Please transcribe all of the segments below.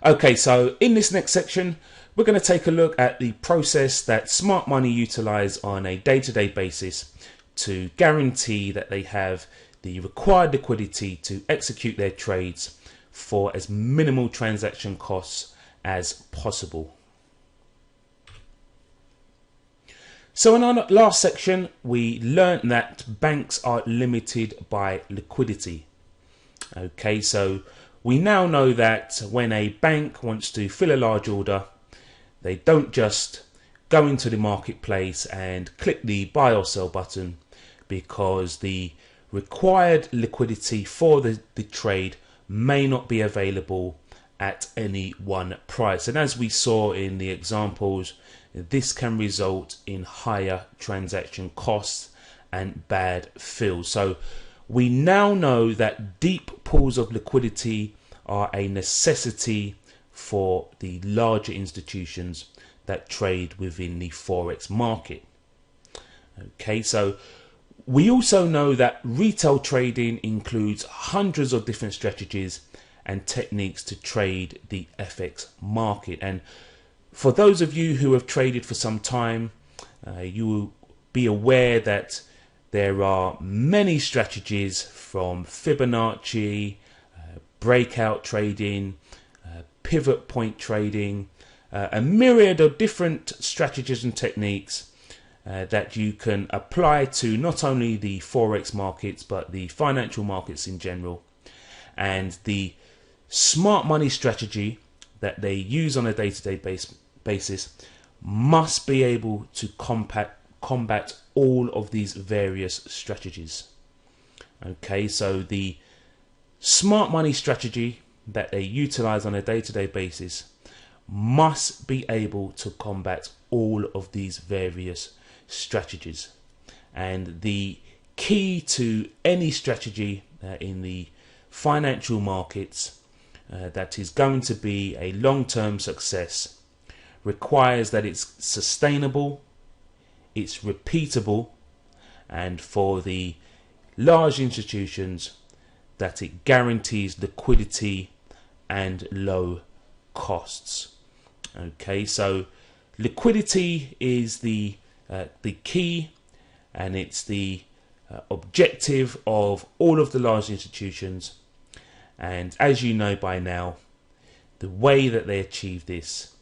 Okay, so in this next section, we're going to take a look at the process that smart money utilize on a day-to-day basis to guarantee that they have the required liquidity to execute their trades for as minimal transaction costs as possible. So in our last section, we learned that banks are limited by liquidity. Okay, so we now know that when a bank wants to fill a large order, they don't just go into the marketplace and click the buy or sell button, because the required liquidity for the trade may not be available at any one price. And as we saw in the examples, this can result in higher transaction costs and bad fills. So we now know that deep pools of liquidity are a necessity for the larger institutions that trade within the Forex market. Okay, so we also know that retail trading includes hundreds of different strategies and techniques to trade the FX market. And for those of you who have traded for some time, you will be aware that there are many strategies, from Fibonacci, breakout trading, pivot point trading, a myriad of different strategies and techniques that you can apply to not only the Forex markets but the financial markets in general. And the smart money strategy that they use on a day-to-day basis must be able to combat all of these various strategies. Okay, so the smart money strategy that they utilize on a day-to-day basis must be able to combat all of these various strategies. And the key to any strategy in the financial markets that is going to be a long-term success requires that it's sustainable, it's repeatable, and for the large institutions that it guarantees liquidity and low costs. Okay, so liquidity is the key, and it's the objective of all of the large institutions. And as you know by now, the way that they achieve this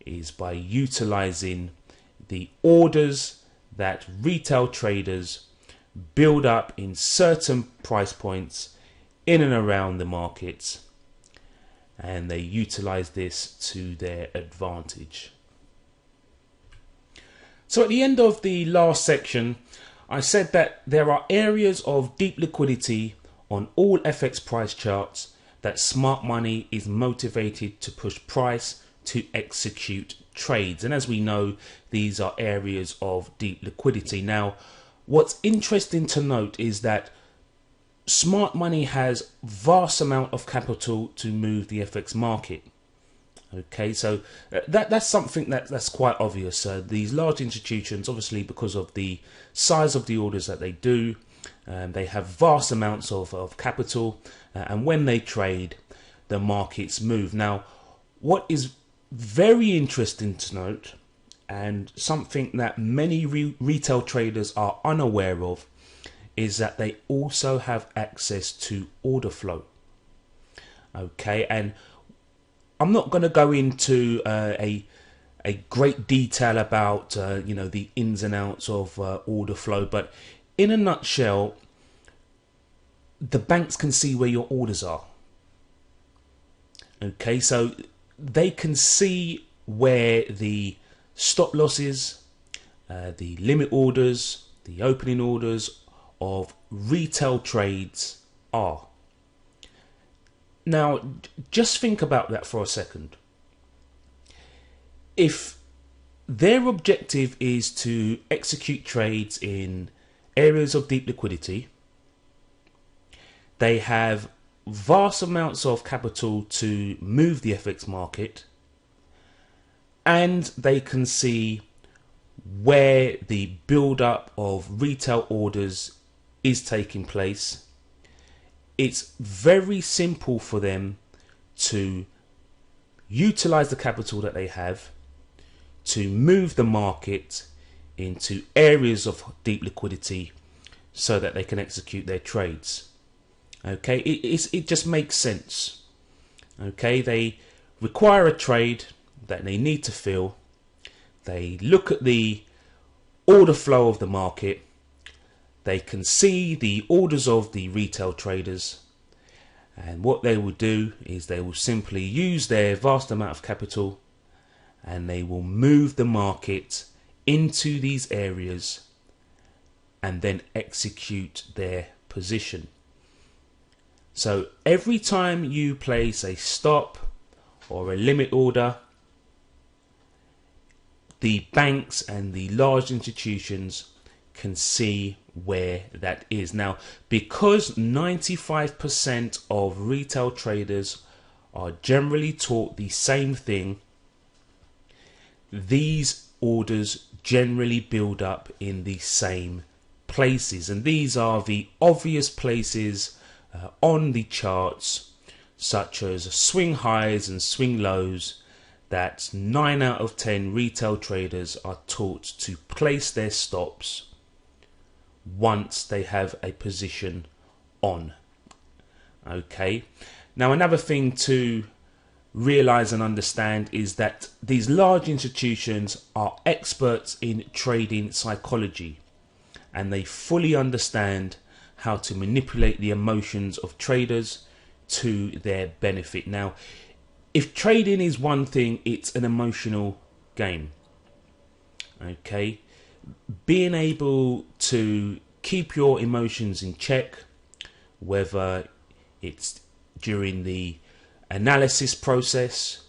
is by utilizing the orders that retail traders build up in certain price points in and around the markets, and they utilize this to their advantage. So at the end of the last section, I said that there are areas of deep liquidity on all FX price charts that smart money is motivated to push price to execute trades. And as we know, these are areas of deep liquidity. Now, what's interesting to note is that smart money has vast amount of capital to move the FX market. Okay, so that's something that's quite obvious. These large institutions, obviously because of the size of the orders that they do, they have vast amounts of capital, and when they trade, the markets move. Now, what is very interesting to note, and something that many retail traders are unaware of, is that they also have access to order flow. Okay, and I'm not going to go into a great detail about the ins and outs of order flow, but in a nutshell, the banks can see where your orders are. Okay, so they can see where the stop losses, the limit orders, the opening orders of retail trades are. Now, just think about that for a second. If their objective is to execute trades in areas of deep liquidity, they have vast amounts of capital to move the FX market, and they can see where the build-up of retail orders is taking place. It's very simple for them to utilize the capital that they have to move the market into areas of deep liquidity so that they can execute their trades. Okay, it just makes sense. Okay, they require a trade that they need to fill. They look at the order flow of the market. They can see the orders of the retail traders, and what they will do is they will simply use their vast amount of capital and they will move the market into these areas and then execute their position. So every time you place a stop or a limit order, the banks and the large institutions can see where that is. Now, because 95% of retail traders are generally taught the same thing, these orders generally build up in the same places, and these are the obvious places on the charts, such as swing highs and swing lows, that 9 out of 10 retail traders are taught to place their stops once they have a position on. Okay, now another thing to realize and understand is that these large institutions are experts in trading psychology, and they fully understand how to manipulate the emotions of traders to their benefit. Now, if trading is one thing, it's an emotional game. Okay, being able to keep your emotions in check, whether it's during the analysis process,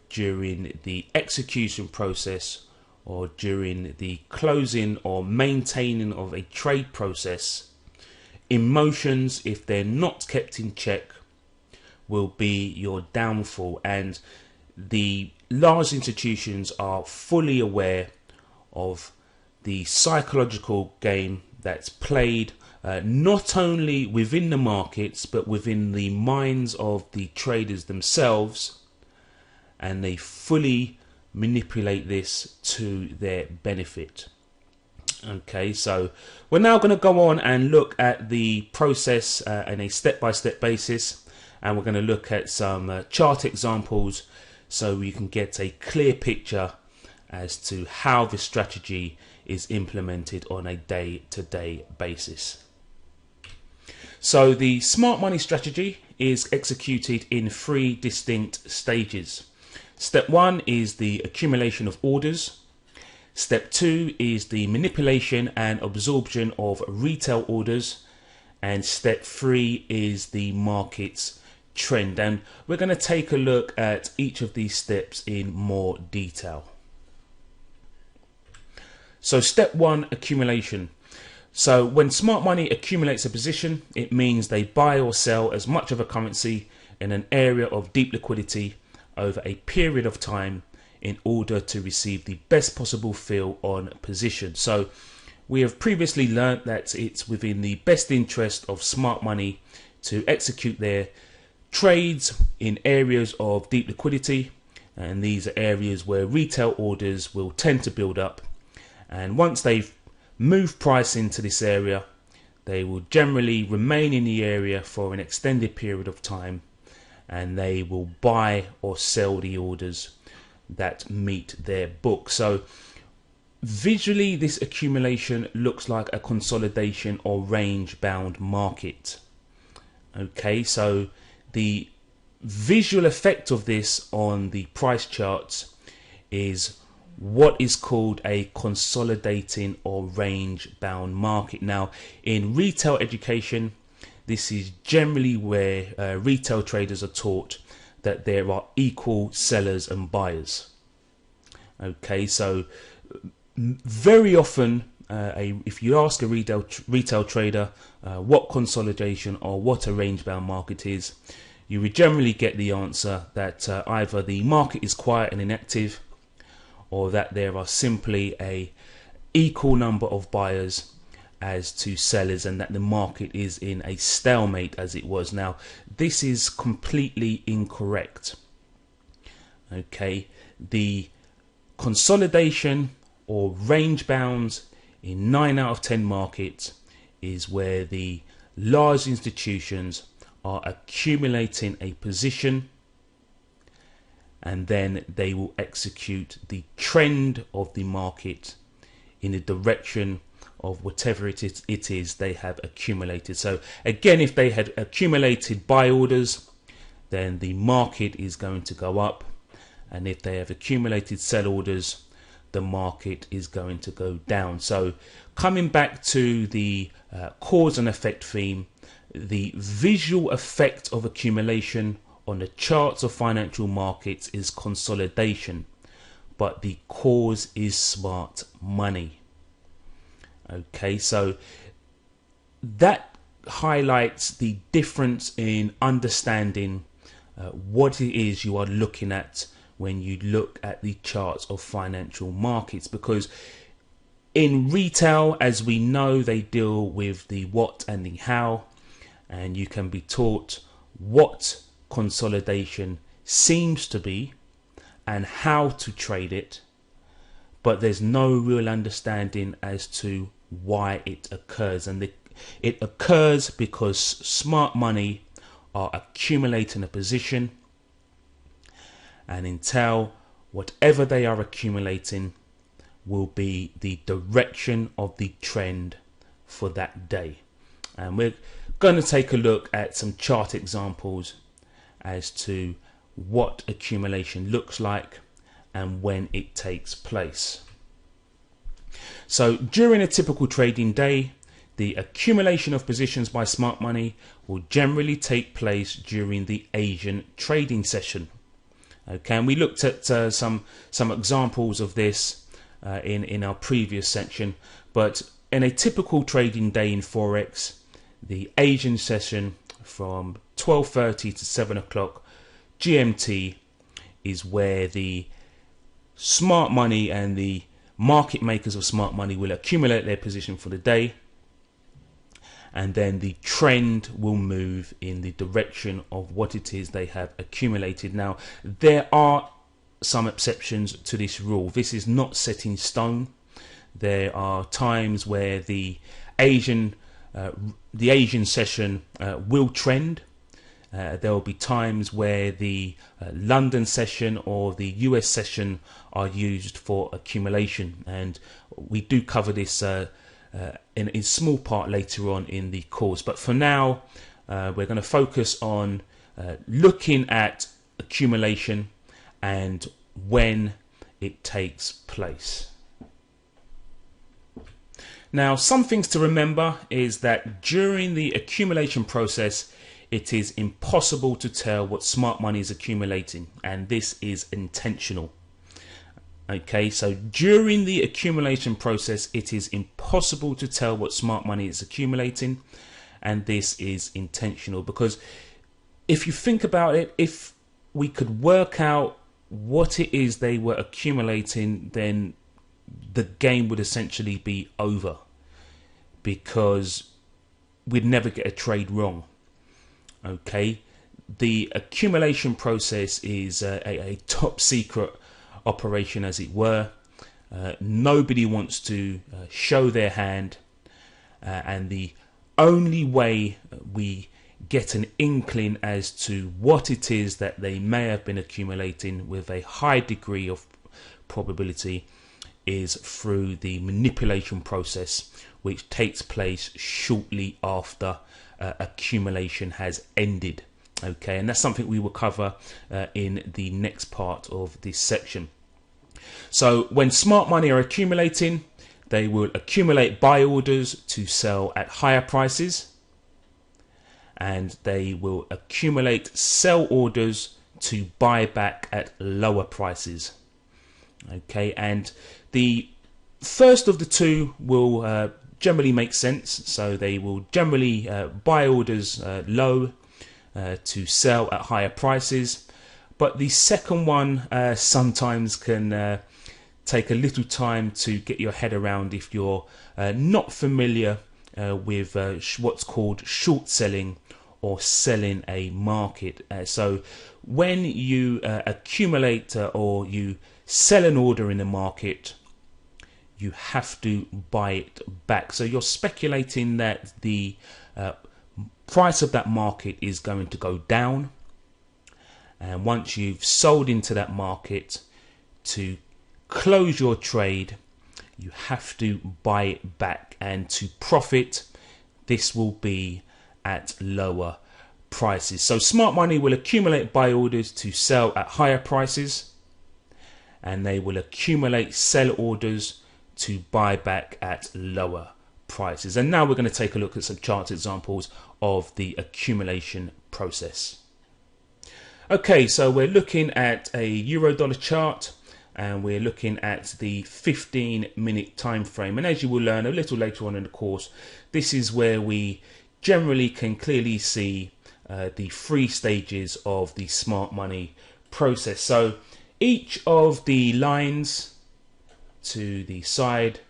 during the execution process, or during the closing or maintaining of a trade process, emotions, if they're not kept in check, will be your downfall. And the large institutions are fully aware of the psychological game that's played not only within the markets but within the minds of the traders themselves, and they fully manipulate this to their benefit. Okay, so we're now going to go on and look at the process in a step-by-step basis, and we're going to look at some chart examples so we can get a clear picture as to how this strategy is implemented on a day-to-day basis. So the smart money strategy is executed in 3 distinct stages. Step 1 is the accumulation of orders. Step 2 is the manipulation and absorption of retail orders. And step 3 is the market's trend. And we're going to take a look at each of these steps in more detail. So step 1, accumulation. So when smart money accumulates a position, it means they buy or sell as much of a currency in an area of deep liquidity over a period of time in order to receive the best possible feel on position. So we have previously learnt that it's within the best interest of smart money to execute their trades in areas of deep liquidity, and these are areas where retail orders will tend to build up. And once they've moved price into this area, they will generally remain in the area for an extended period of time, and they will buy or sell the orders that meet their book. So visually, this accumulation looks like a consolidation or range bound market. Okay, so the visual effect of this on the price charts is what is called a consolidating or range bound market. Now, in retail education, this is generally where retail traders are taught that there are equal sellers and buyers. Okay, so very often if you ask a retail trader what consolidation or what a range bound market is, you would generally get the answer that either the market is quiet and inactive, or that there are simply a equal number of buyers as to sellers, and that the market is in a stalemate as it was. Now, this is completely incorrect. Okay, the consolidation or range bounds in 9 out of 10 markets is where the large institutions are accumulating a position, and then they will execute the trend of the market in the direction of whatever it is they have accumulated. So again, if they had accumulated buy orders, then the market is going to go up, and if they have accumulated sell orders, the market is going to go down. So coming back to the cause and effect theme, the visual effect of accumulation on the charts of financial markets is consolidation, but the cause is smart money. Okay, so that highlights the difference in understanding what it is you are looking at when you look at the charts of financial markets, because in retail, as we know, they deal with the what and the how, and you can be taught what consolidation seems to be and how to trade it, but there's no real understanding as to why it occurs. And it occurs because smart money are accumulating a position, and until whatever they are accumulating will be the direction of the trend for that day. And we're going to take a look at some chart examples as to what accumulation looks like and when it takes place. So during a typical trading day, the accumulation of positions by smart money will generally take place during the Asian trading session. Okay, and we looked at some examples of this in our previous section, but in a typical trading day in Forex, the Asian session from 12:30 to 7 o'clock GMT is where the smart money and the market makers of smart money will accumulate their position for the day, and then the trend will move in the direction of what it is they have accumulated. Now, there are some exceptions to this rule. This is not set in stone. There are times where the Asian session will trend. There will be times where the London session or the US session are used for accumulation, and we do cover this in small part later on in the course. But for now, we're going to focus on looking at accumulation and when it takes place. Now, some things to remember is that during the accumulation process, it is impossible to tell what smart money is accumulating, and this is intentional. Okay, so during the accumulation process, it is impossible to tell what smart money is accumulating, and this is intentional, because if you think about it, if we could work out what it is they were accumulating, then the game would essentially be over, because we'd never get a trade wrong. Okay, the accumulation process is a top secret operation, as it were. Nobody wants to show their hand, and the only way we get an inkling as to what it is that they may have been accumulating with a high degree of probability is through the manipulation process, which takes place shortly after accumulation has ended. Okay, and that's something we will cover in the next part of this section. So when smart money are accumulating, they will accumulate buy orders to sell at higher prices, and they will accumulate sell orders to buy back at lower prices. Okay, and the first of the two will generally make sense. So they will generally buy orders low to sell at higher prices, but the second one sometimes can take a little time to get your head around if you're not familiar with what's called short selling or selling a market. So when you accumulate or you sell an order in the market, you have to buy it back. So you're speculating that the price of that market is going to go down, and once you've sold into that market, to close your trade, you have to buy it back, and to profit, this will be at lower prices. So smart money will accumulate buy orders to sell at higher prices, and they will accumulate sell orders to buy back at lower prices. And now we're going to take a look at some chart examples of the accumulation process. Okay, so we're looking at a euro dollar chart, and we're looking at the 15-minute time frame. And as you will learn a little later on in the course, this is where we generally can clearly see the 3 stages of the smart money process. So each of the lines to the side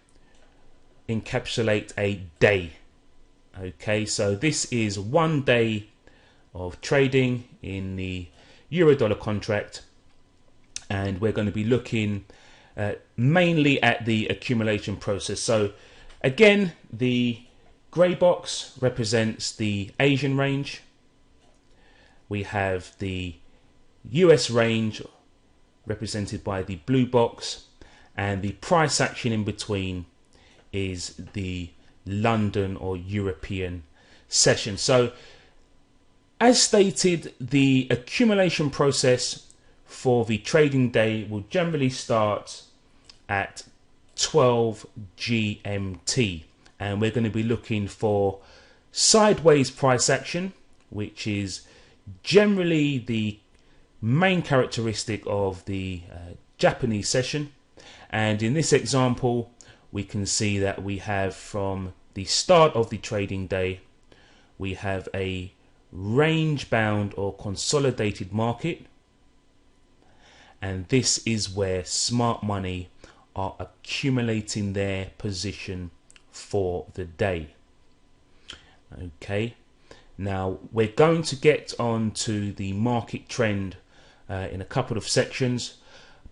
encapsulate a day. Okay, so this is 1 day of trading in the euro dollar contract, and we're going to be looking mainly at the accumulation process. So again, the grey box represents the Asian range. We have the US range represented by the blue box, and the price action in between is the London or European session. So as stated, the accumulation process for the trading day will generally start at 12 GMT, and we're going to be looking for sideways price action, which is generally the main characteristic of the Japanese session. And in this example, we can see that we have, from the start of the trading day, we have a range bound or consolidated market, and this is where smart money are accumulating their position for the day. Okay, now we're going to get on to the market trend in a couple of sections,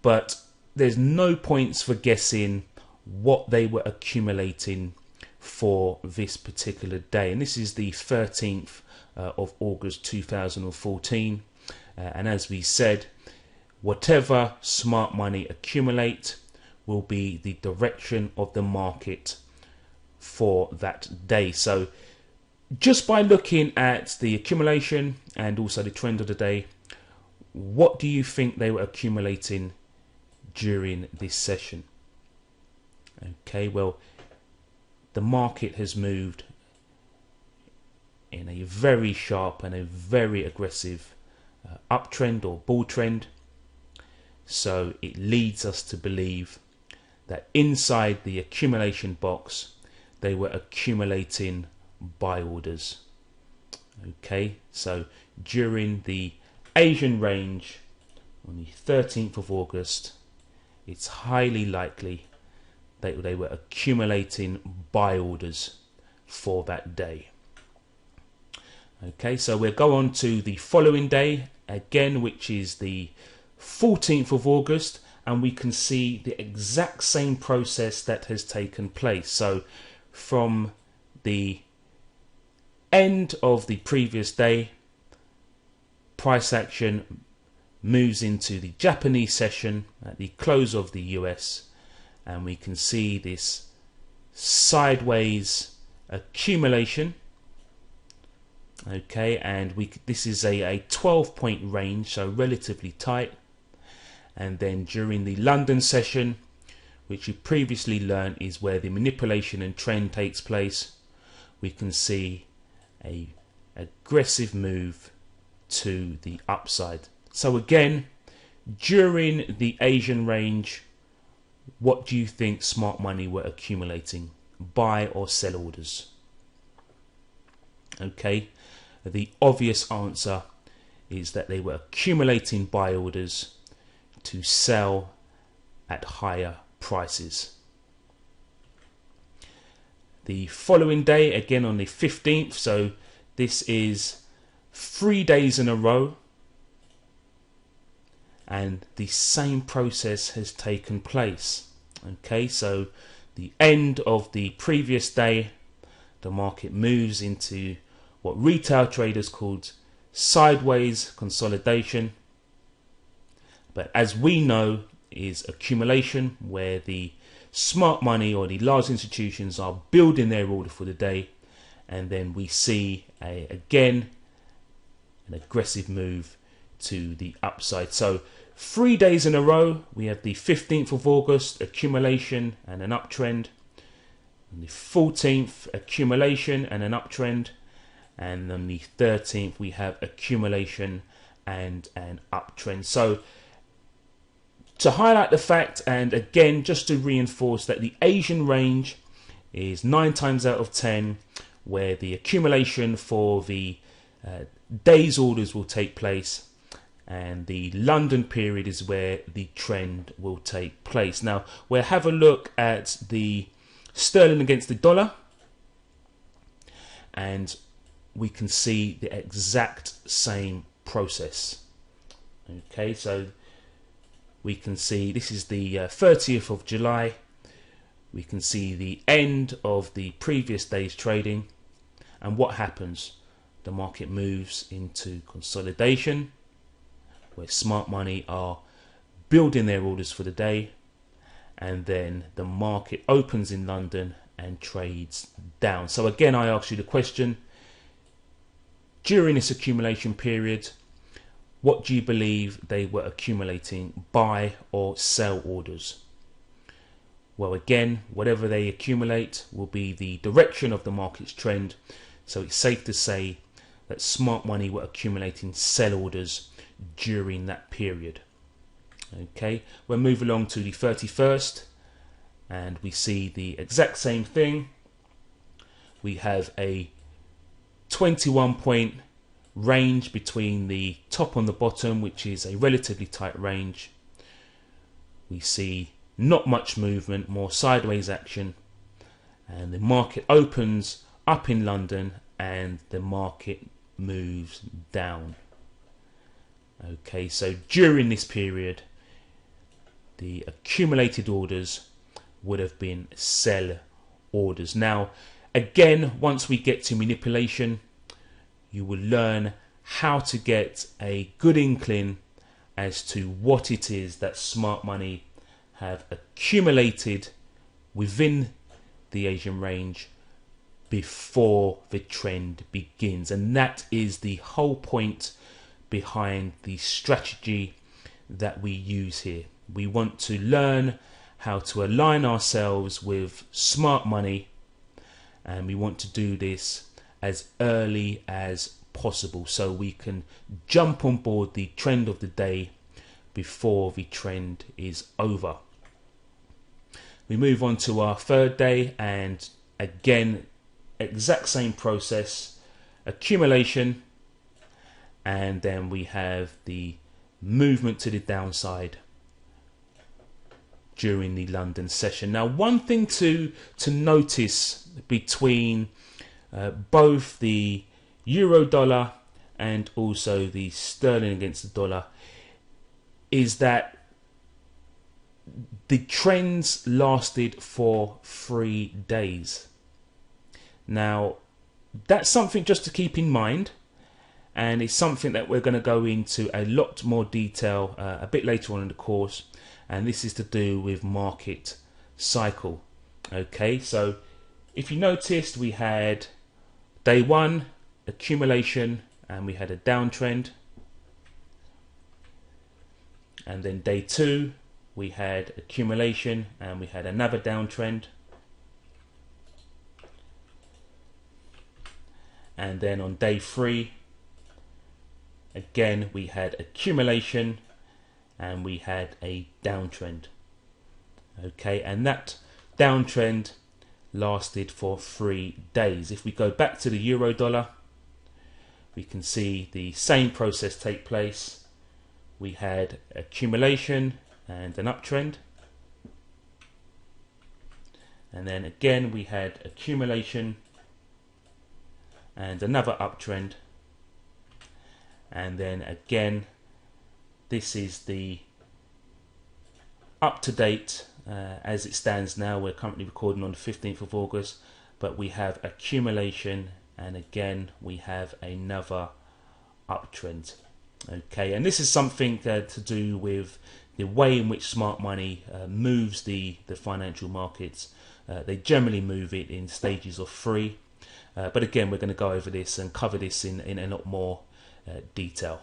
but there's no points for guessing what they were accumulating for this particular day. And this is the 13th of August 2014, and as we said, whatever smart money accumulate will be the direction of the market for that day. So just by looking at the accumulation and also the trend of the day, what do you think they were accumulating during this session? Okay, well, the market has moved in a very sharp and a very aggressive uptrend or bull trend. So it leads us to believe that inside the accumulation box, they were accumulating buy orders. Okay, so during the Asian range on the 13th of August, it's highly likely that they were accumulating buy orders for that day. Okay, so we'll go on to the following day again, which is the 14th of August, and we can see the exact same process that has taken place. So from the end of the previous day, price action moves into the Japanese session at the close of the US, and we can see this sideways accumulation. Okay, and this is a 12-point range, so relatively tight. And then during the London session, which you previously learned is where the manipulation and trend takes place, we can see a aggressive move to the upside. So again, during the Asian range, what do you think smart money were accumulating? Buy or sell orders? Okay, the obvious answer is that they were accumulating buy orders to sell at higher prices. The following day, again on the 15th, so this is 3 days in a row, and the same process has taken place. Okay, so the end of the previous day, the market moves into what retail traders called sideways consolidation, but as we know is accumulation, where the smart money or the large institutions are building their order for the day, and then we see again an aggressive move to the upside. So 3 days in a row, we have the 15th of August, accumulation and an uptrend. On the 14th, accumulation and an uptrend. And on the 13th, we have accumulation and an uptrend. So to highlight the fact, and again, just to reinforce that the Asian range is 9 times out of 10, where the accumulation for the day's orders will take place, and the London period is where the trend will take place. Now we'll have a look at the sterling against the dollar, and we can see the exact same process. Okay, so we can see this is the 30th of July. We can see the end of the previous day's trading, and what happens? The market moves into consolidation, where smart money are building their orders for the day, and then the market opens in London and trades down. So again, I ask you the question, during this accumulation period, what do you believe they were accumulating, buy or sell orders? Well, again, whatever they accumulate will be the direction of the market's trend. So it's safe to say that smart money were accumulating sell orders during that period. Okay, we'll move along to the 31st, and we see the exact same thing. We have a 21 point range between the top and the bottom, which is a relatively tight range. We see not much movement, more sideways action, and the market opens up in London and the market moves down. Okay, so during this period, the accumulated orders would have been sell orders. Now, again, once we get to manipulation, you will learn how to get a good inkling as to what it is that smart money have accumulated within the Asian range before the trend begins. And that is the whole point behind the strategy that we use here. We want to learn how to align ourselves with smart money, and we want to do this as early as possible so we can jump on board the trend of the day before the trend is over. We move on to our third day, and again, exact same process, accumulation, and then we have the movement to the downside during the London session. Now, one thing to notice between both the euro dollar and also the sterling against the dollar is that the trends lasted for 3 days. Now, that's something just to keep in mind, and it's something that we're going to go into a lot more detail a bit later on in the course, and this is to do with market cycle. Okay, so if you noticed, we had day one, accumulation, and we had a downtrend, and then day two, we had accumulation and we had another downtrend, and then on day three again we had accumulation and we had a downtrend. Okay, and that downtrend lasted for 3 days. If we go back to the euro dollar, we can see the same process take place. We had accumulation and an uptrend, and then again we had accumulation and another uptrend, And then again, this is the up-to-date as it stands now. We're currently recording on the 15th of August, but we have accumulation, and again we have another uptrend. Okay, and this is something to do with the way in which smart money moves the financial markets. They generally move it in stages of 3, but again we're going to go over this and cover this in a lot more detail.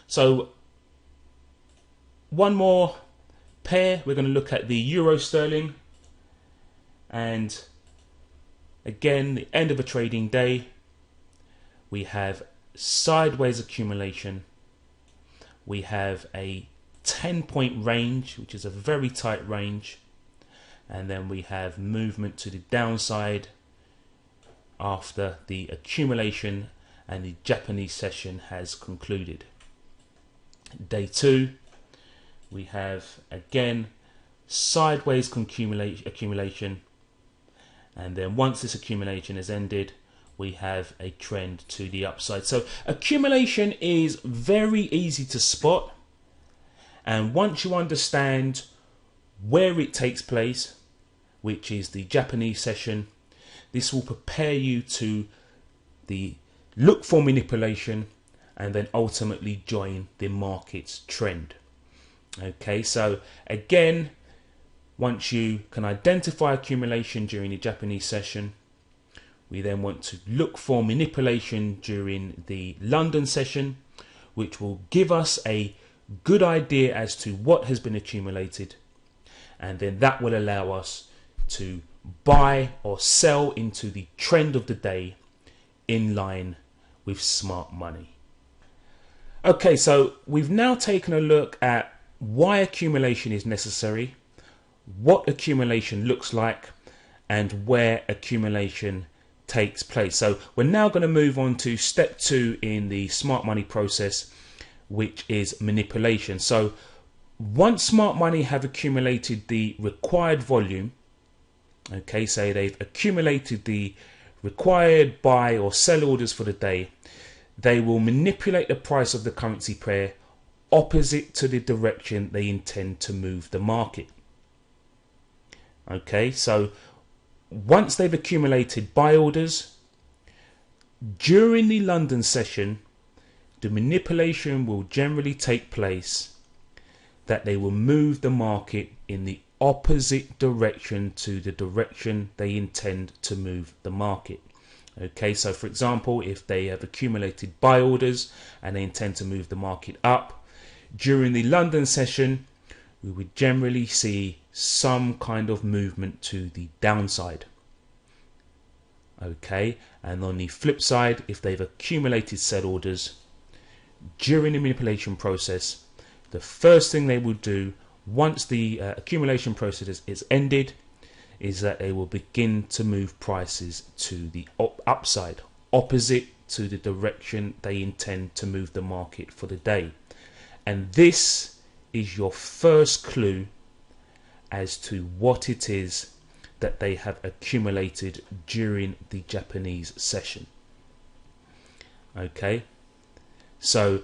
So one more pair, we're going to look at the euro sterling, and again the end of a trading day, we have sideways accumulation, we have a 10-point range, which is a very tight range, and then we have movement to the downside after the accumulation and the Japanese session has concluded. Day 2, we have again sideways accumulation, and then once this accumulation has ended, we have a trend to the upside. So accumulation is very easy to spot, and once you understand where it takes place, which is the Japanese session, this will prepare you to look for manipulation and then ultimately join the market's trend. Okay, so again, once you can identify accumulation during the Japanese session, we then want to look for manipulation during the London session, which will give us a good idea as to what has been accumulated, and then that will allow us to buy or sell into the trend of the day in line with smart money. Okay, so we've now taken a look at why accumulation is necessary, what accumulation looks like, and where accumulation takes place. So we're now going to move on to step 2 in the smart money process, which is manipulation. So once smart money have accumulated the required volume, okay, say they've accumulated the required buy or sell orders for the day, they will manipulate the price of the currency pair opposite to the direction they intend to move the market. Okay, so once they've accumulated buy orders, during the London session, the manipulation will generally take place that they will move the market in the opposite direction to the direction they intend to move the market. Okay, so for example, if they have accumulated buy orders and they intend to move the market up, during the London session, we would generally see some kind of movement to the downside. Okay, and on the flip side, if they've accumulated sell orders during the manipulation process, the first thing they will do once the accumulation process is ended is that they will begin to move prices to the upside, opposite to the direction they intend to move the market for the day. And this is your first clue as to what it is that they have accumulated during the Japanese session. Okay, so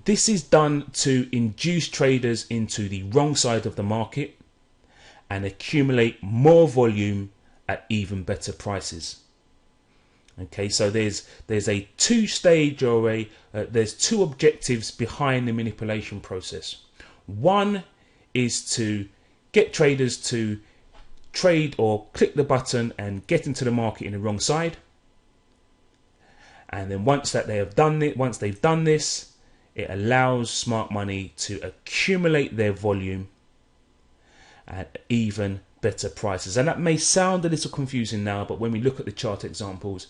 this is done to induce traders into the wrong side of the market and accumulate more volume at even better prices. Okay, so there's a two-stage or there's two objectives behind the manipulation process. One is to get traders to trade or click the button and get into the market in the wrong side. And then once they've done this, it allows smart money to accumulate their volume at even better prices. And that may sound a little confusing now, but when we look at the chart examples,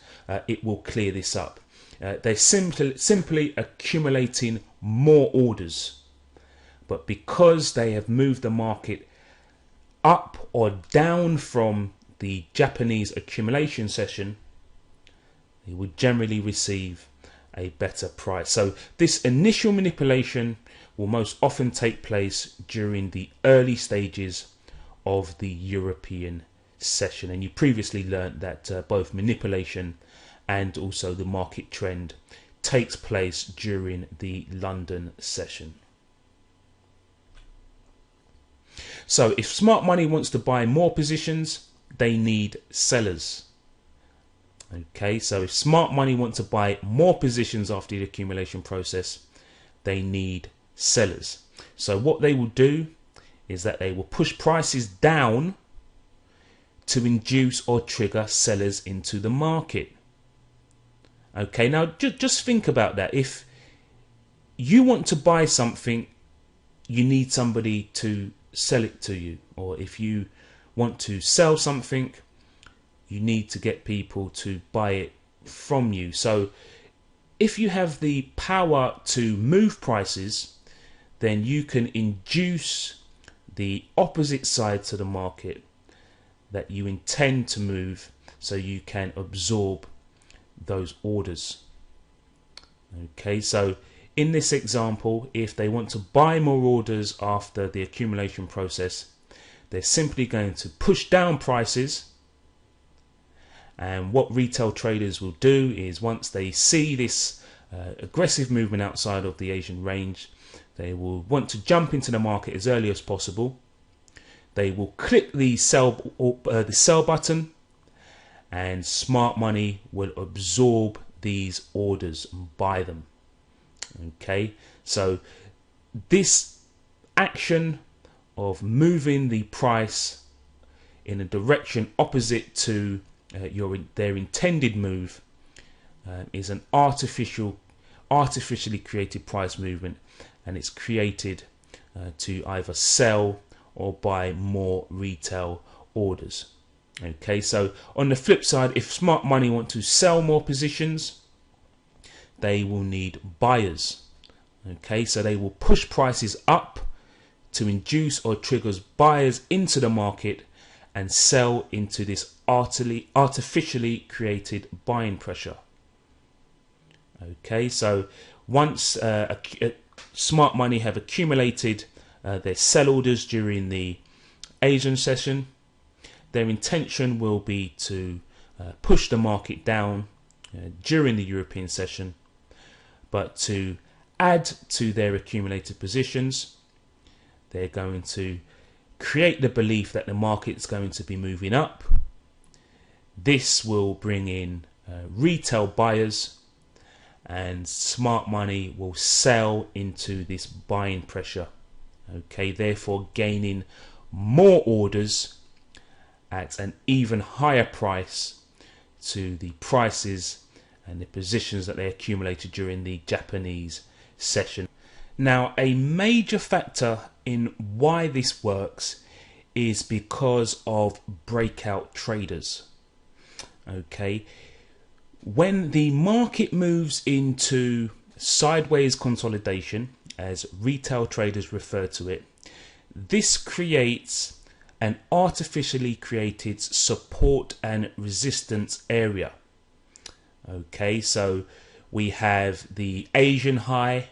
it will clear this up. They're simply accumulating more orders, but because they have moved the market up or down from the Japanese accumulation session, they would generally receive a better price. So this initial manipulation will most often take place during the early stages of the European session, and you previously learned that both manipulation and also the market trend takes place during the London session. So if smart money wants to buy more positions, they need sellers. Okay, so if smart money want to buy more positions after the accumulation process, they need sellers. So what they will do is that they will push prices down to induce or trigger sellers into the market. Okay, now just think about that. If you want to buy something, you need somebody to sell it to you. Or if you want to sell something, you need to get people to buy it from you. So if you have the power to move prices, then you can induce the opposite side to the market that you intend to move, so you can absorb those orders. Okay, so in this example, if they want to buy more orders after the accumulation process, they're simply going to push down prices. And what retail traders will do is, once they see this aggressive movement outside of the Asian range, they will want to jump into the market as early as possible. They will click the sell button, and smart money will absorb these orders and buy them. Okay, so this action of moving the price in a direction opposite to their intended move is an artificially created price movement, and it's created to either sell or buy more retail orders. Okay, so on the flip side, if smart money want to sell more positions, they will need buyers. Okay, so they will push prices up to induce or triggers buyers into the market and sell into this artificially created buying pressure. Okay, so once smart money have accumulated their sell orders during the Asian session, their intention will be to push the market down during the European session, but to add to their accumulated positions, they're going to create the belief that the market is going to be moving up. This will bring in retail buyers, and smart money will sell into this buying pressure. Okay, therefore gaining more orders at an even higher price to the prices and the positions that they accumulated during the Japanese session. Now, a major factor in why this works is because of breakout traders. Okay, when the market moves into sideways consolidation, as retail traders refer to it, this creates an artificially created support and resistance area. Okay, so we have the Asian high,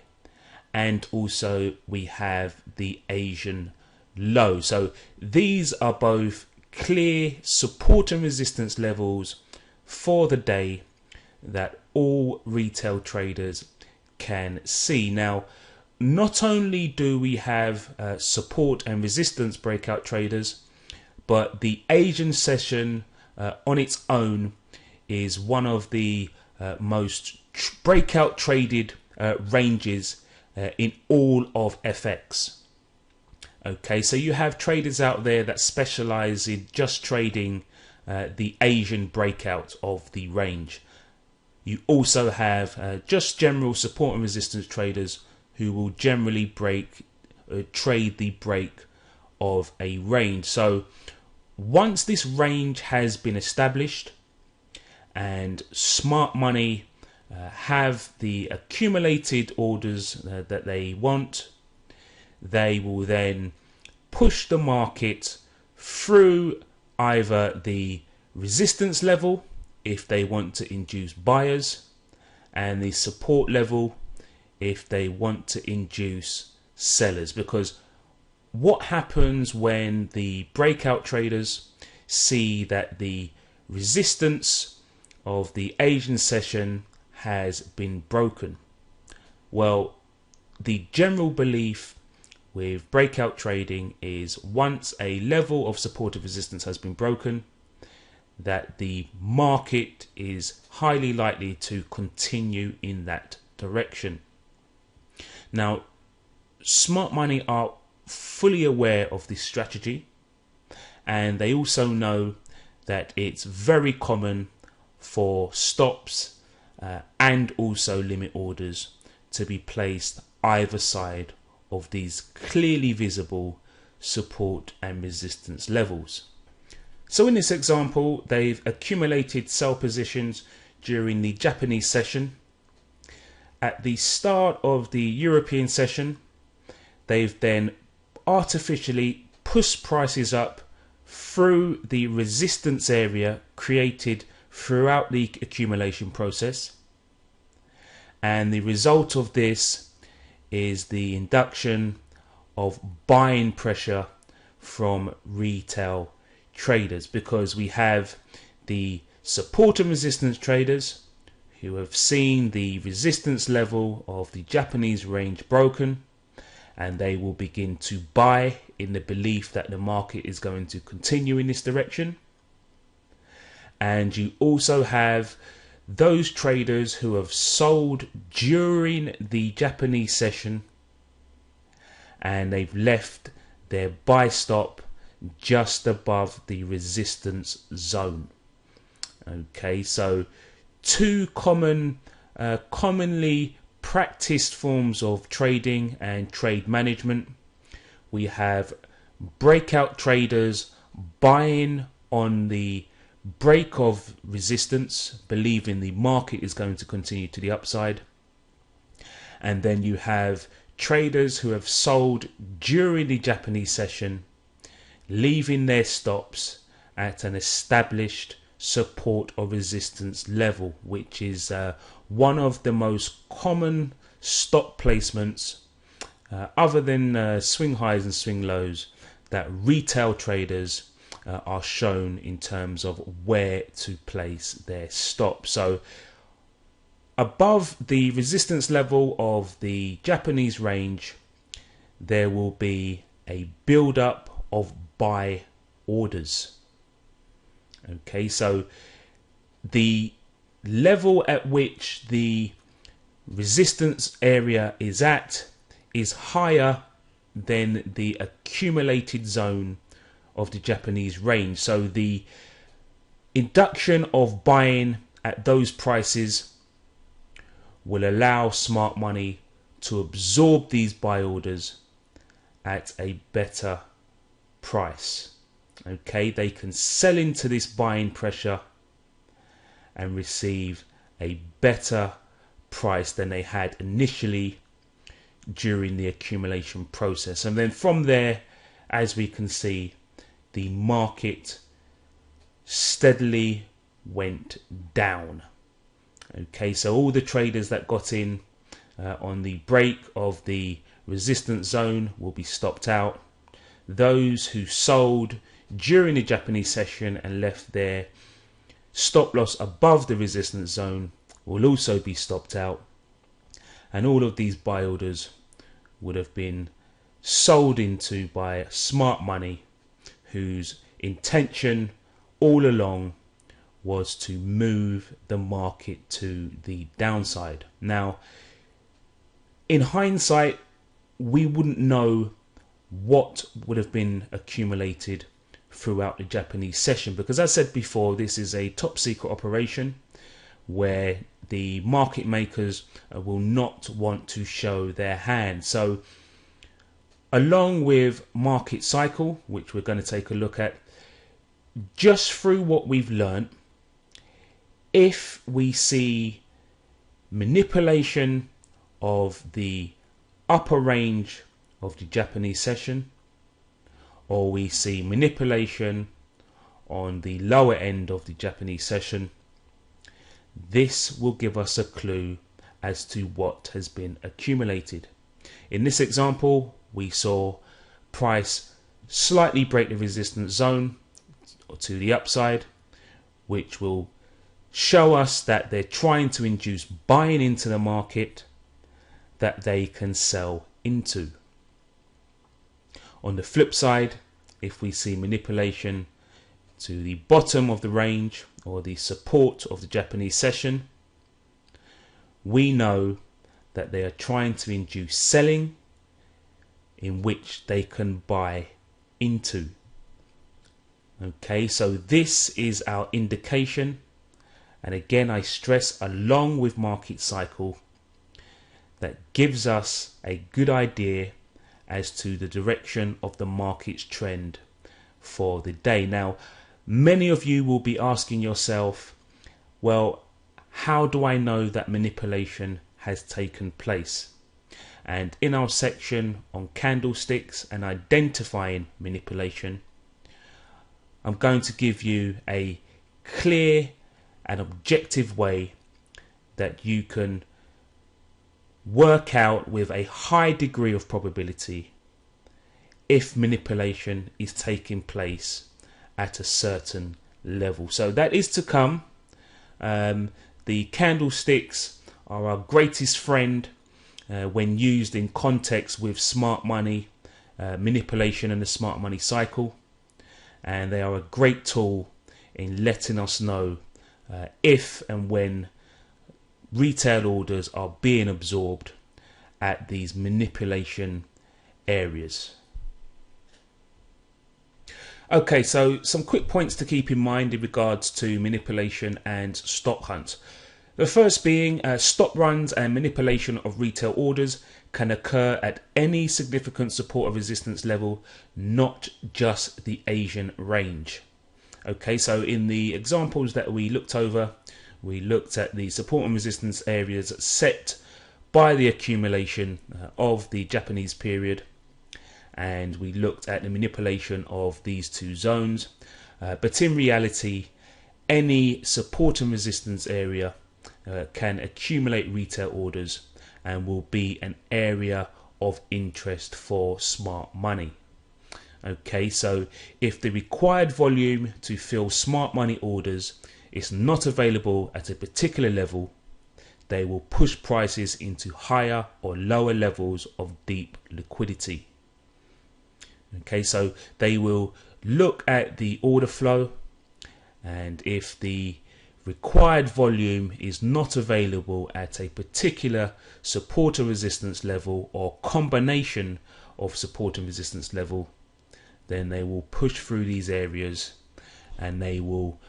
and also we have the Asian low. So these are both clear support and resistance levels for the day that all retail traders can see. Now, not only do we have support and resistance breakout traders, but the Asian session on its own is one of the most breakout traded ranges in all of FX. Okay, so you have traders out there that specialize in just trading the Asian breakout of the range. You also have just general support and resistance traders who will generally trade the break of a range. So once this range has been established and smart money have the accumulated orders that they want, they will then push the market through either the resistance level if they want to induce buyers, and the support level if they want to induce sellers. Because what happens when the breakout traders see that the resistance of the Asian session has been broken. Well, the general belief with breakout trading is once a level of supportive resistance has been broken, that the market is highly likely to continue in that direction. Now, smart money are fully aware of this strategy, and they also know that it's very common for stops and also limit orders to be placed either side of these clearly visible support and resistance levels. So in this example, they've accumulated sell positions during the Japanese session. At the start of the European session, they've then artificially pushed prices up through the resistance area created throughout the accumulation process. And the result of this is the induction of buying pressure from retail traders, because we have the support and resistance traders who have seen the resistance level of the Japanese range broken, and they will begin to buy in the belief that the market is going to continue in this direction. And you also have those traders who have sold during the Japanese session, and they've left their buy stop just above the resistance zone. Okay, so two commonly practiced forms of trading and trade management. We have breakout traders buying on the break of resistance, believing the market is going to continue to the upside. And then you have traders who have sold during the Japanese session, leaving their stops at an established support or resistance level, which is one of the most common stop placements, other than swing highs and swing lows, that retail traders are shown in terms of where to place their stop. So above the resistance level of the Japanese range, there will be a build-up of buy orders. Okay, so the level at which the resistance area is at is higher than the accumulated zone of the Japanese range. So the induction of buying at those prices will allow smart money to absorb these buy orders at a better price. Okay, they can sell into this buying pressure and receive a better price than they had initially during the accumulation process. And then from there, as we can see, the market steadily went down. Okay, so all the traders that got in on the break of the resistance zone will be stopped out. Those who sold during the Japanese session and left their stop loss above the resistance zone will also be stopped out. And all of these buy orders would have been sold into by smart money, whose intention all along was to move the market to the downside. Now, in hindsight, we wouldn't know what would have been accumulated throughout the Japanese session, because as I said before, this is a top secret operation where the market makers will not want to show their hand. So along with market cycle, which we're going to take a look at, just through what we've learned, if we see manipulation of the upper range of the Japanese session, or we see manipulation on the lower end of the Japanese session, this will give us a clue as to what has been accumulated. In this example, we saw price slightly break the resistance zone to the upside, which will show us that they're trying to induce buying into the market that they can sell into. On the flip side, if we see manipulation to the bottom of the range or the support of the Japanese session, we know that they are trying to induce selling in which they can buy into. Okay, so this is our indication, and again I stress, along with market cycle, that gives us a good idea as to the direction of the market's trend for the day. Now, many of you will be asking yourself, well, how do I know that manipulation has taken place? And in our section on candlesticks and identifying manipulation, I'm going to give you a clear and objective way that you can work out with a high degree of probability if manipulation is taking place at a certain level. So that is to come. The candlesticks are our greatest friend when used in context with smart money manipulation and the smart money cycle, and they are a great tool in letting us know if and when retail orders are being absorbed at these manipulation areas. Okay, so some quick points to keep in mind in regards to manipulation and stop hunts. The first being stop runs and manipulation of retail orders can occur at any significant support or resistance level, not just the Asian range. Okay, so in the examples that we looked over, we looked at the support and resistance areas set by the accumulation of the Japanese period, and we looked at the manipulation of these two zones. But in reality, any support and resistance area can accumulate retail orders and will be an area of interest for smart money. Okay, so if the required volume to fill smart money orders is not available at a particular level, they will push prices into higher or lower levels of deep liquidity. Okay, so they will look at the order flow, and if the required volume is not available at a particular support and resistance level or combination of support and resistance level, then they will push through these areas and they will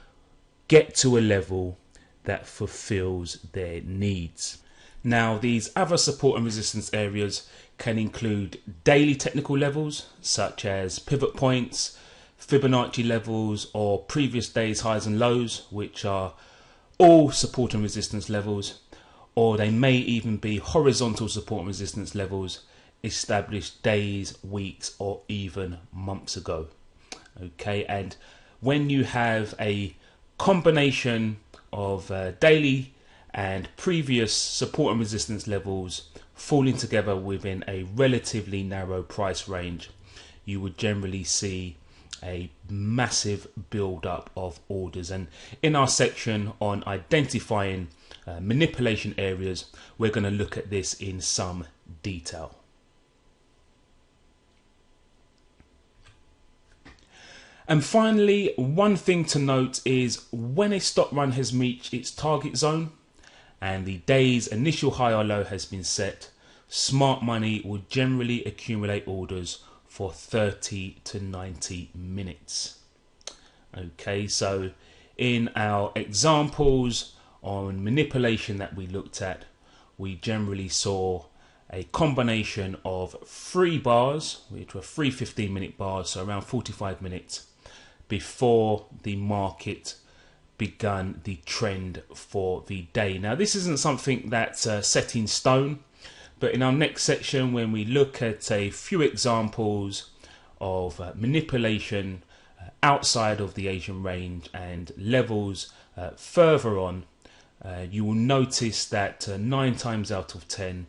get to a level that fulfills their needs. Now, these other support and resistance areas can include daily technical levels such as pivot points, Fibonacci levels, or previous days highs and lows, which are all support and resistance levels, or they may even be horizontal support and resistance levels established days, weeks, or even months ago. Okay, and when you have a combination of daily and previous support and resistance levels falling together within a relatively narrow price range, you would generally see a massive build up of orders. And in our section on identifying manipulation areas, we're going to look at this in some detail. And finally, one thing to note is when a stop run has reached its target zone and the day's initial high or low has been set, smart money will generally accumulate orders for 30 to 90 minutes. Okay, so in our examples on manipulation that we looked at, we generally saw a combination of 3 bars, which were 3 15-minute bars, so around 45 minutes, before the market begun the trend for the day. Now, this isn't something that's set in stone, but in our next section, when we look at a few examples of manipulation outside of the Asian range and levels further on, you will notice that 9 times out of 10,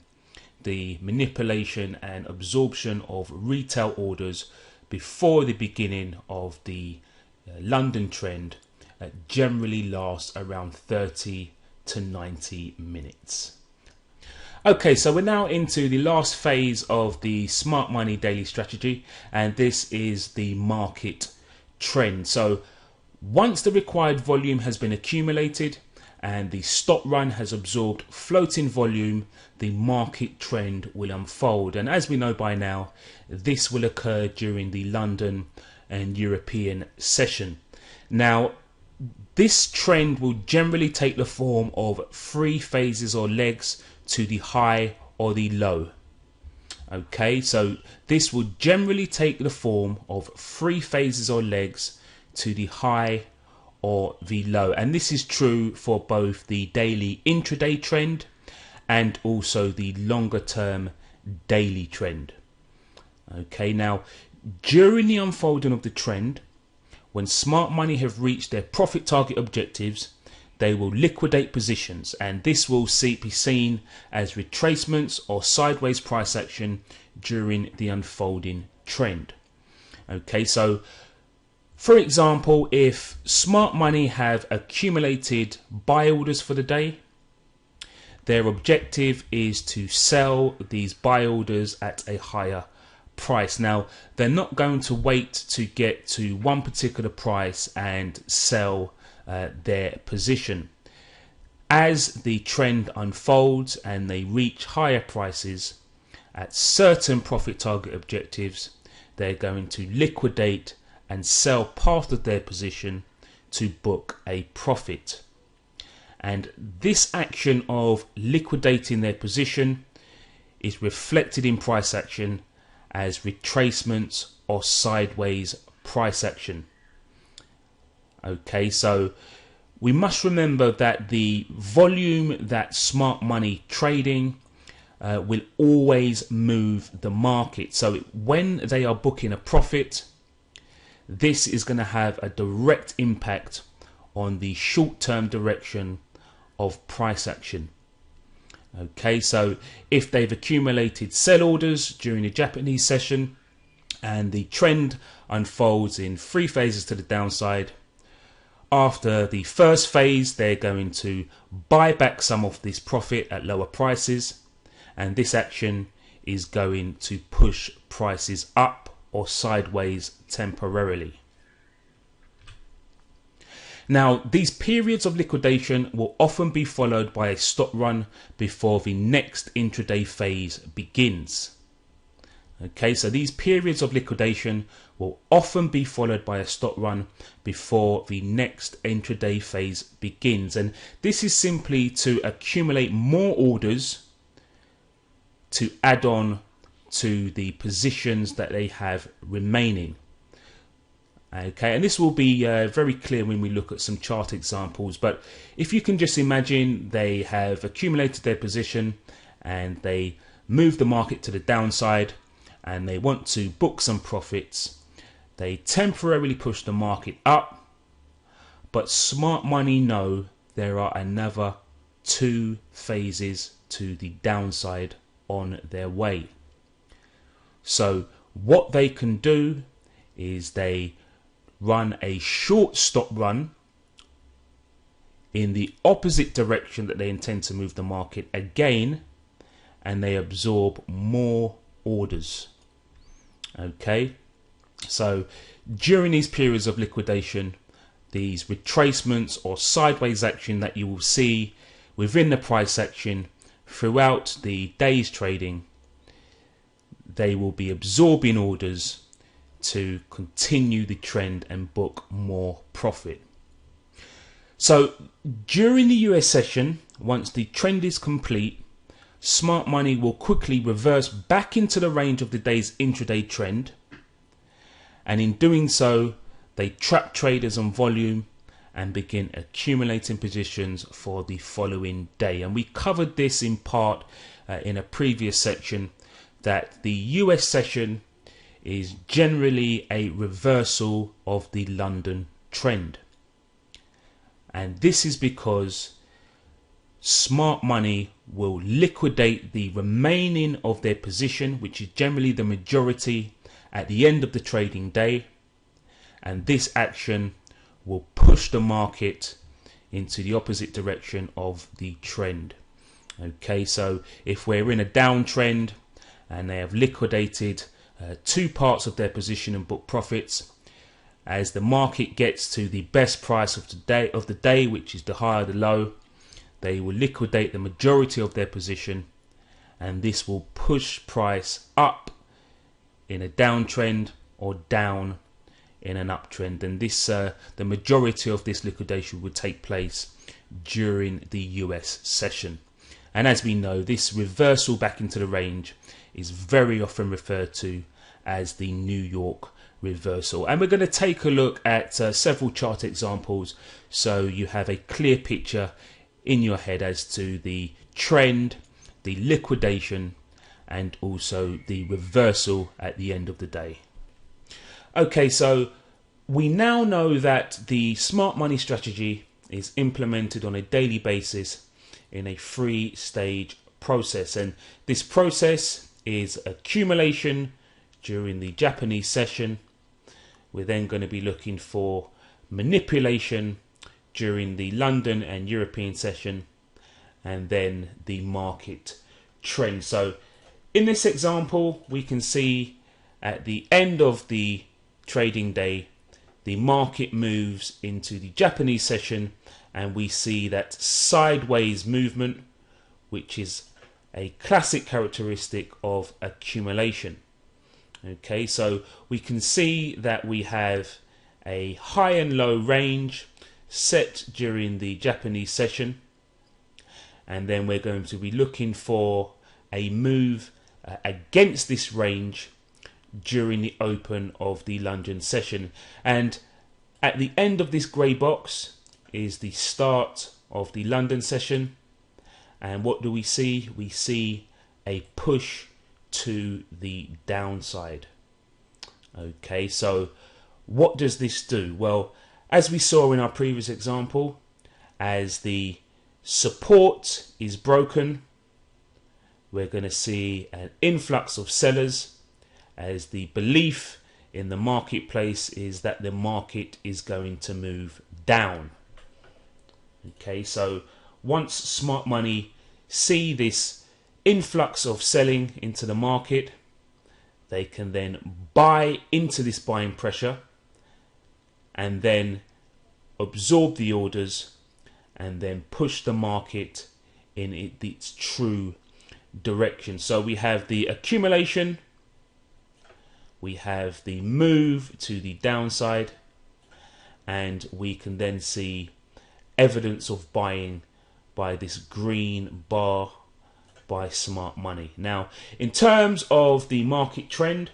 the manipulation and absorption of retail orders before the beginning of the London trend generally lasts around 30 to 90 minutes. Okay, so we're now into the last phase of the smart money daily strategy, and this is the market trend. So once the required volume has been accumulated and the stop run has absorbed floating volume, the market trend will unfold. And as we know by now, this will occur during the London and European session. Now, this trend will generally take the form of 3 phases or legs to the high or the low. Okay, so this will generally take the form of 3 phases or legs to the high or the low, and this is true for both the daily intraday trend and also the longer term daily trend. Okay, now during the unfolding of the trend, when smart money have reached their profit target objectives, they will liquidate positions, and this will be seen as retracements or sideways price action during the unfolding trend. Okay, so for example, if smart money have accumulated buy orders for the day, their objective is to sell these buy orders at a higher price. Now, they're not going to wait to get to one particular price and sell their position. As the trend unfolds and they reach higher prices at certain profit target objectives, they're going to liquidate and sell part of their position to book a profit. And this action of liquidating their position is reflected in price action as retracements or sideways price action. Okay, so we must remember that the volume that smart money trading will always move the market. So when they are booking a profit, this is going to have a direct impact on the short-term direction of price action. Okay, so if they've accumulated sell orders during the Japanese session and the trend unfolds in 3 phases to the downside, after the first phase, they're going to buy back some of this profit at lower prices, and this action is going to push prices up or sideways temporarily. Now, these periods of liquidation will often be followed by a stop run before the next intraday phase begins. Okay, so these periods of liquidation will often be followed by a stop run before the next intraday phase begins. And this is simply to accumulate more orders to add on to the positions that they have remaining. Okay, and this will be very clear when we look at some chart examples, but if you can just imagine they have accumulated their position and they move the market to the downside and they want to book some profits, they temporarily push the market up, but smart money know there are another 2 phases to the downside on their way. So what they can do is they run a short stop run in the opposite direction that they intend to move the market again, and they absorb more orders. Okay, so during these periods of liquidation, these retracements or sideways action that you will see within the price action throughout the day's trading, they will be absorbing orders to continue the trend and book more profit. So during the US session, once the trend is complete, smart money will quickly reverse back into the range of the day's intraday trend, and in doing so they trap traders on volume and begin accumulating positions for the following day. And we covered this in part in a previous section, that the US session is generally a reversal of the London trend, and this is because smart money will liquidate the remaining of their position, which is generally the majority, at the end of the trading day, and this action will push the market into the opposite direction of the trend. Okay, so if we're in a downtrend and they have liquidated two parts of their position and book profits, as the market gets to the best price of the day, which is the high or the low, they will liquidate the majority of their position, and this will push price up in a downtrend or down in an uptrend. And this the majority of this liquidation would take place during the US session. And as we know, this reversal back into the range is very often referred to as the New York reversal. And we're going to take a look at several chart examples so you have a clear picture in your head as to the trend, the liquidation, and also the reversal at the end of the day. Okay, so we now know that the smart money strategy is implemented on a daily basis in a 3-stage process, and this process is accumulation during the Japanese session. We're then going to be looking for manipulation during the London and European session, and then the market trend. So in this example, we can see at the end of the trading day, the market moves into the Japanese session, and we see that sideways movement, which is a classic characteristic of accumulation. Okay, so we can see that we have a high and low range set during the Japanese session, and then we're going to be looking for a move against this range during the open of the London session. And at the end of this grey box is the start of the London session, and what do we see? We see a push to the downside. Okay, so what does this do? Well, as we saw in our previous example, as the support is broken, we're going to see an influx of sellers, as the belief in the marketplace is that the market is going to move down. Okay, so once smart money see this influx of selling into the market, they can then buy into this buying pressure and then absorb the orders and then push the market in its true direction. So we have the accumulation, we have the move to the downside, and we can then see evidence of buying by this green bar by smart money. Now, in terms of the market trend,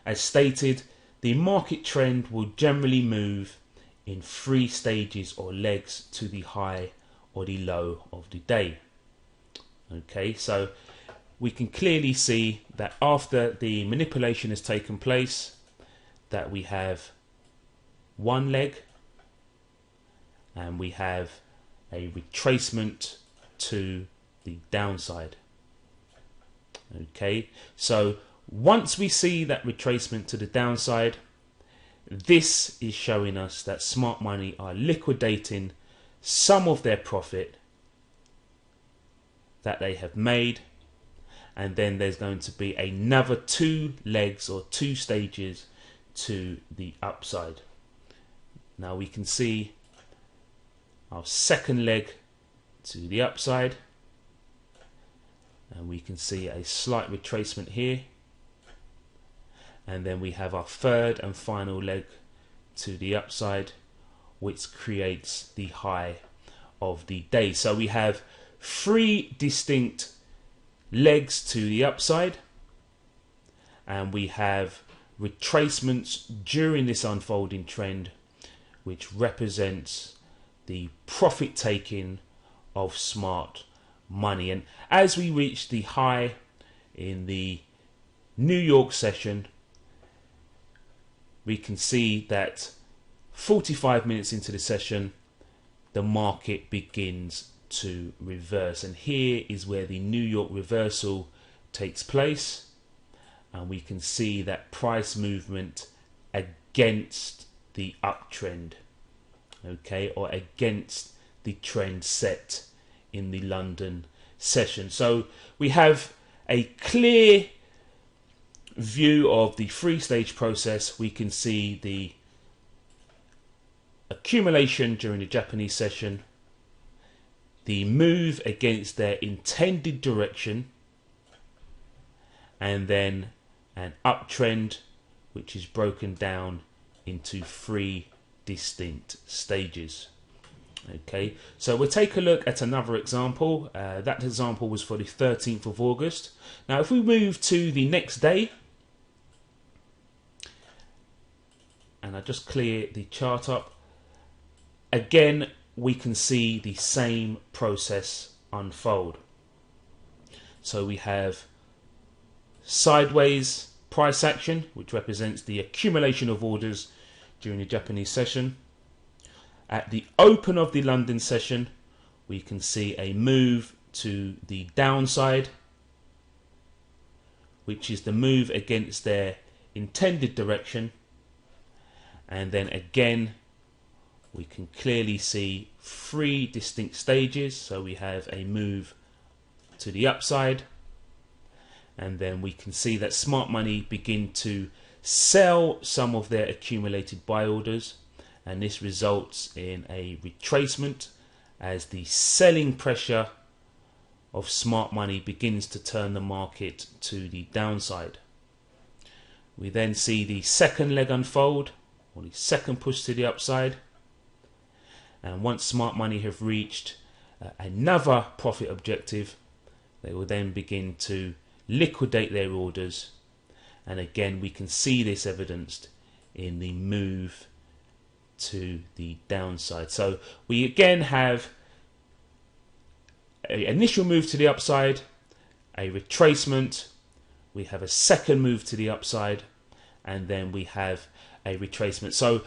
as stated, the market trend will generally move in 3 stages or legs to the high or the low of the day. Okay, so we can clearly see that after the manipulation has taken place, that we have one leg and we have a retracement to the downside. Okay, so once we see that retracement to the downside, this is showing us that smart money are liquidating some of their profit that they have made, and then there's going to be another 2 legs or 2 stages to the upside. Now we can see our second leg to the upside, and we can see a slight retracement here, and then we have our third and final leg to the upside, which creates the high of the day. So we have 3 distinct legs to the upside, and we have retracements during this unfolding trend, which represents the profit taking of smart money. And as we reach the high in the New York session, we can see that 45 minutes into the session, the market begins to reverse, and here is where the New York reversal takes place, and we can see that price movement against the uptrend, okay, or against the trend set in the London session. So we have a clear view of the three-stage process. We can see the accumulation during the Japanese session, the move against their intended direction, and then an uptrend which is broken down into three distinct stages. Okay, so we'll take a look at another example. That example was for the 13th of August. Now if we move to the next day, and I just clear the chart up, again we can see the same process unfold. So we have sideways price action, which represents the accumulation of orders during the Japanese session. At the open of the London session, we can see a move to the downside, which is the move against their intended direction. And then again, we can clearly see three distinct stages. So we have a move to the upside, and then we can see that smart money begin to sell some of their accumulated buy orders, and this results in a retracement as the selling pressure of smart money begins to turn the market to the downside. We then see the second leg unfold, or the second push to the upside, and once smart money have reached another profit objective, they will then begin to liquidate their orders, and again we can see this evidenced in the move to the downside. So we again have an initial move to the upside, a retracement, we have a second move to the upside, and then we have a retracement. So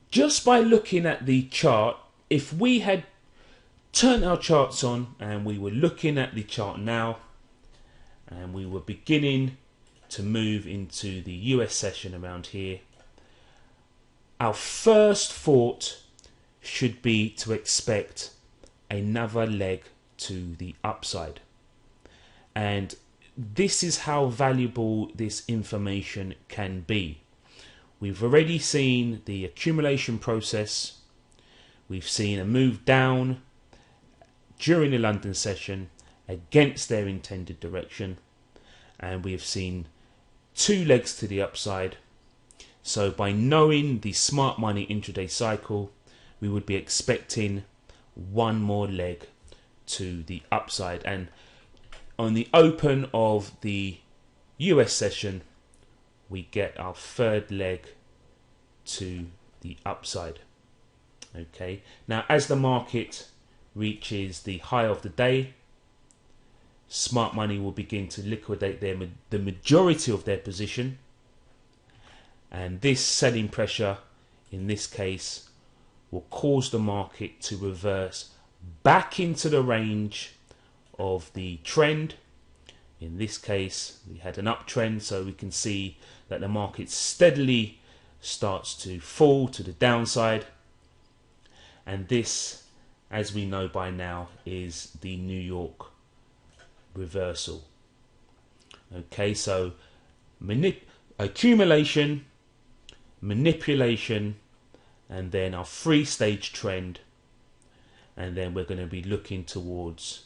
just by looking at the chart, if we had turned our charts on and we were looking at the chart now, and we were beginning to move into the US session around here, our first thought should be to expect another leg to the upside. And this is how valuable this information can be. We've already seen the accumulation process. We've seen a move down during the London session against their intended direction, and we've seen two legs to the upside. So by knowing the smart money intraday cycle, we would be expecting one more leg to the upside. And on the open of the US session, we get our third leg to the upside. Okay, now as the market reaches the high of the day, smart money will begin to liquidate the majority of their position, and this selling pressure in this case will cause the market to reverse back into the range of the trend. In this case we had an uptrend, so we can see that the market steadily starts to fall to the downside, and this, as we know by now, is the New York reversal. Okay, so accumulation, manipulation, and then our three-stage trend, and then we're going to be looking towards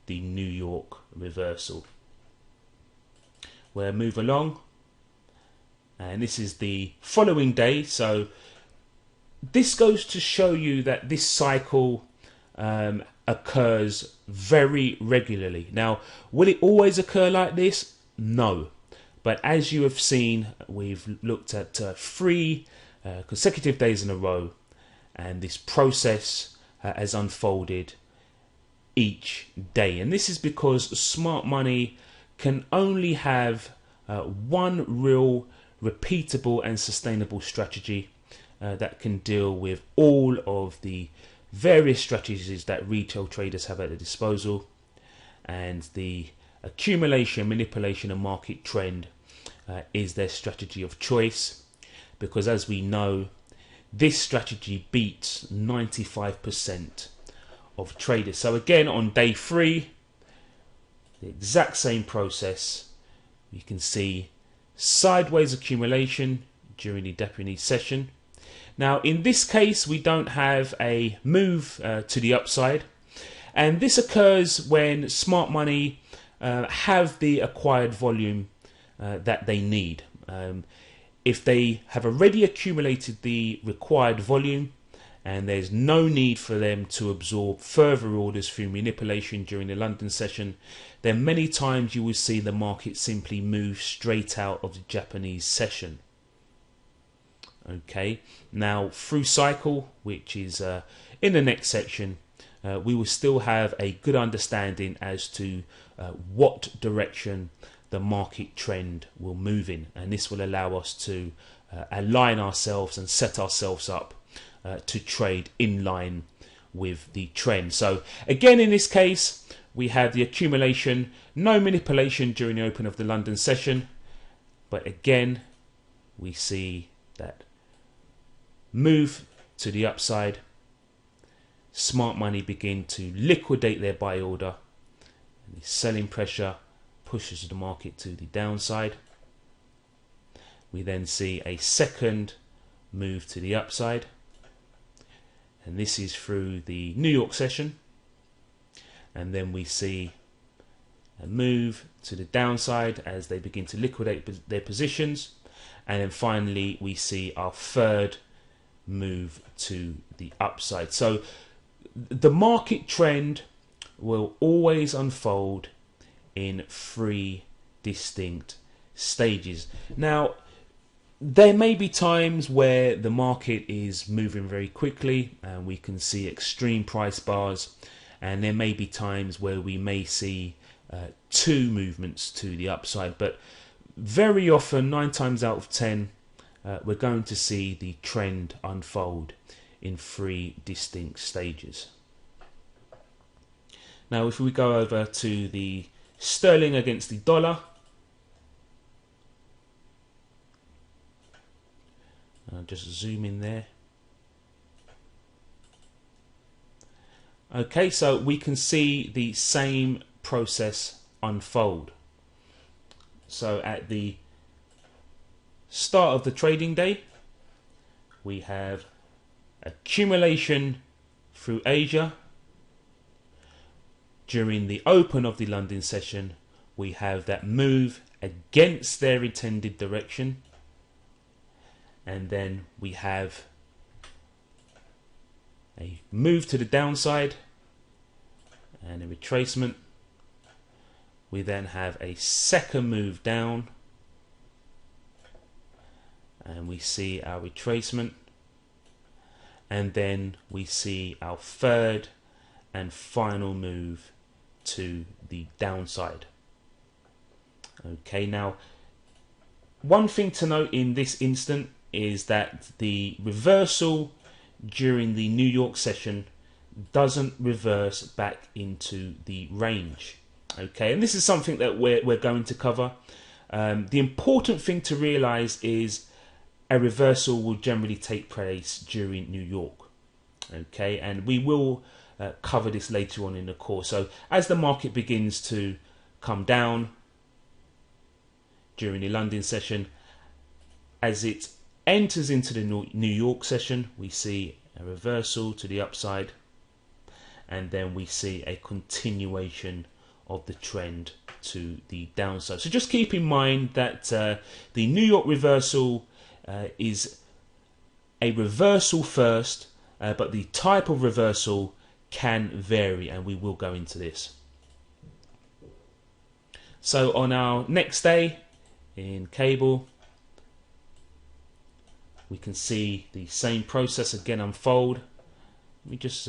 the New York reversal. We'll move along, and this is the following day. So this goes to show you that this cycle occurs very regularly. Now, will it always occur like this? No. But as you have seen, we've looked at 3 consecutive days in a row, and this process has unfolded each day. And this is because smart money can only have one real repeatable and sustainable strategy that can deal with all of the various strategies that retail traders have at their disposal, and the accumulation, manipulation and market trend is their strategy of choice. because as we know, this strategy beats 95% of traders. So again, on day 3, the exact same process. You can see sideways accumulation during the Japanese session. Now in this case, we don't have a move to the upside, and this occurs when smart money have the acquired volume that they need. If they have already accumulated the required volume and there's no need for them to absorb further orders through manipulation during the London session, then many times you will see the market simply move straight out of the Japanese session. Okay, now through cycle, which is in the next section, we will still have a good understanding as to what direction the market trend will move in, and this will allow us to align ourselves and set ourselves up to trade in line with the trend. So again, in this case, we have the accumulation, no manipulation during the open of the London session, but again we see that move to the upside. Smart money begin to liquidate their buy order, and the selling pressure pushes the market to the downside. We then see a second move to the upside, and this is through the New York session, and then we see a move to the downside as they begin to liquidate their positions, and then finally we see our third move to the upside. So the market trend will always unfold in 3 distinct stages. Now, there may be times where the market is moving very quickly and we can see extreme price bars, and there may be times where we may see 2 movements to the upside, but very often, 9 times out of 10, we're going to see the trend unfold in 3 distinct stages. Now if we go over to the sterling against the dollar, I'll just zoom in there. Okay, so we can see the same process unfold. So at the start of the trading day, we have accumulation through Asia. During the open of the London session, we have that move against their intended direction, and then we have a move to the downside and a retracement. We then have a second move down, and we see our retracement, and then we see our third and final move to the downside. Okay, now one thing to note in this instant is that the reversal during the New York session doesn't reverse back into the range. Okay, and this is something that we're going to cover. The important thing to realize is a reversal will generally take place during New York. Okay, and we will cover this later on in the course. So as the market begins to come down during the London session, as it enters into the New York session, we see a reversal to the upside, and then we see a continuation of the trend to the downside. So just keep in mind that the New York reversal is a reversal first, but the type of reversal can vary, and we will go into this. So on our next day in cable, we can see the same process again unfold. Let me just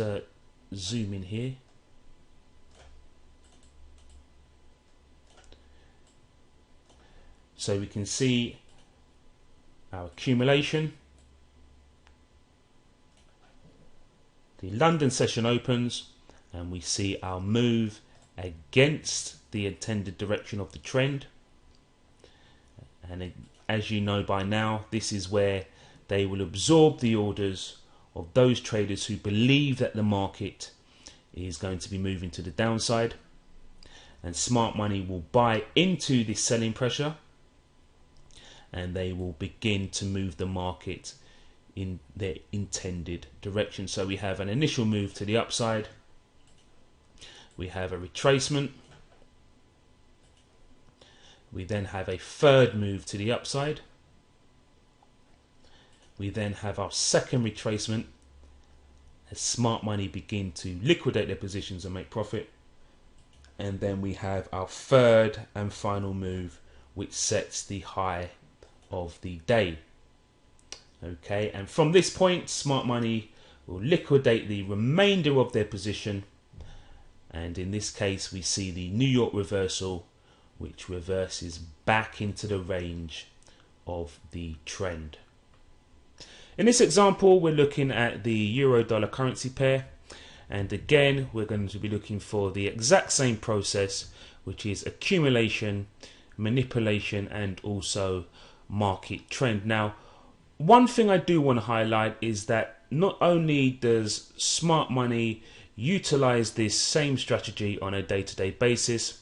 zoom in here. So we can see our accumulation. The London session opens and we see our move against the intended direction of the trend. And as you know by now, this is where they will absorb the orders of those traders who believe that the market is going to be moving to the downside, and smart money will buy into this selling pressure, and they will begin to move the market in their intended direction. So we have an initial move to the upside, we have a retracement, we then have a third move to the upside, we then have our second retracement as smart money begin to liquidate their positions and make profit, and then we have our third and final move, which sets the high of the day. Okay, and from this point, smart money will liquidate the remainder of their position, and in this case we see the New York reversal, which reverses back into the range of the trend. In this example, we're looking at the euro-dollar currency pair, and again we're going to be looking for the exact same process, which is accumulation, manipulation, and also market trend. Now, one thing I do want to highlight is that not only does smart money utilize this same strategy on a day-to-day basis,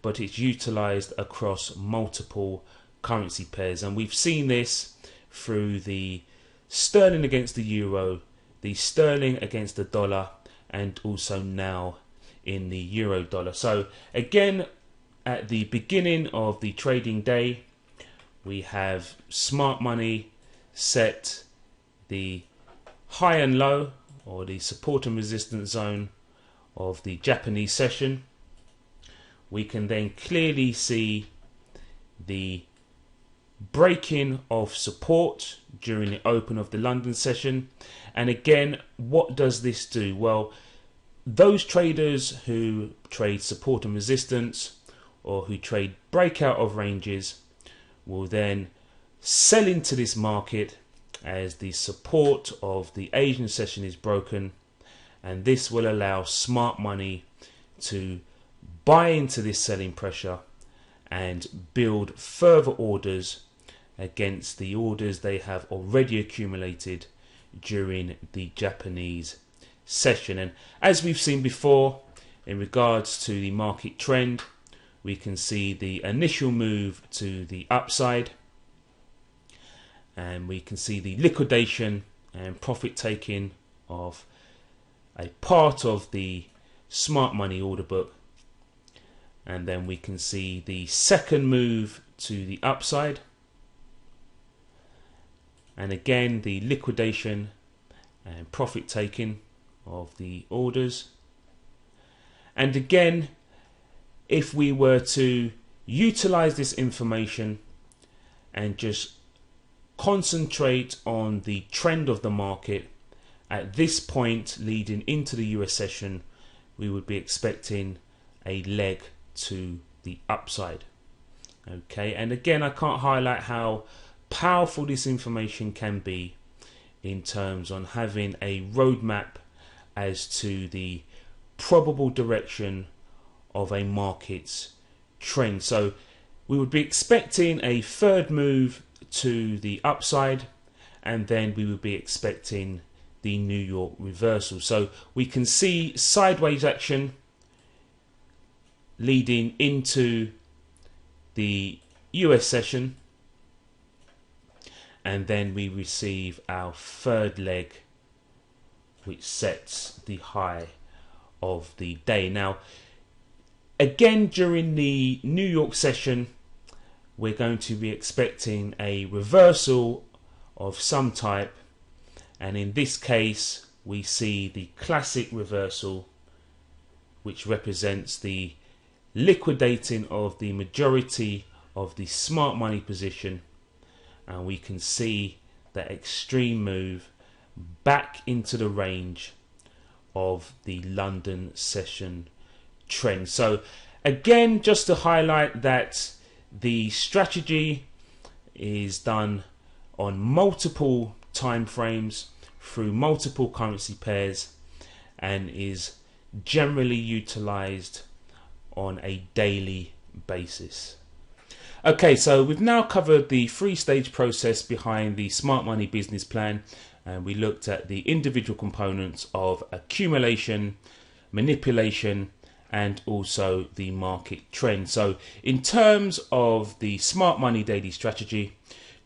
but it's utilized across multiple currency pairs, and we've seen this through the sterling against the euro, the sterling against the dollar, and also now in the euro dollar. So again, at the beginning of the trading day, we have smart money set the high and low, or the support and resistance zone of the Japanese session. We can then clearly see the breaking of support during the open of the London session. And again, what does this do? Well, those traders who trade support and resistance, or who trade breakout of ranges, will then sell into this market as the support of the Asian session is broken, and this will allow smart money to buy into this selling pressure and build further orders against the orders they have already accumulated during the Japanese session. And as we've seen before, in regards to the market trend, we can see the initial move to the upside, and we can see the liquidation and profit taking of a part of the smart money order book, and then we can see the second move to the upside, and again the liquidation and profit taking of the orders. And again, if we were to utilize this information and just concentrate on the trend of the market at this point leading into the US session, we would be expecting a leg to the upside. Okay, and again, I can't highlight how powerful this information can be in terms on having a roadmap as to the probable direction of a market's trend. So we would be expecting a third move to the upside, and then we would be expecting the New York reversal. So we can see sideways action leading into the US session, and then we receive our third leg, which sets the high of the day. Now, again, during the New York session, we're going to be expecting a reversal of some type, and in this case we see the classic reversal, which represents the liquidating of the majority of the smart money position, and we can see that extreme move back into the range of the London session trend. So again, just to highlight that the strategy is done on multiple time frames through multiple currency pairs, and is generally utilized on a daily basis. Okay, so we've now covered the three-stage process behind the Smart Money business plan, and we looked at the individual components of accumulation, manipulation, and also the market trend. So in terms of the Smart Money daily strategy,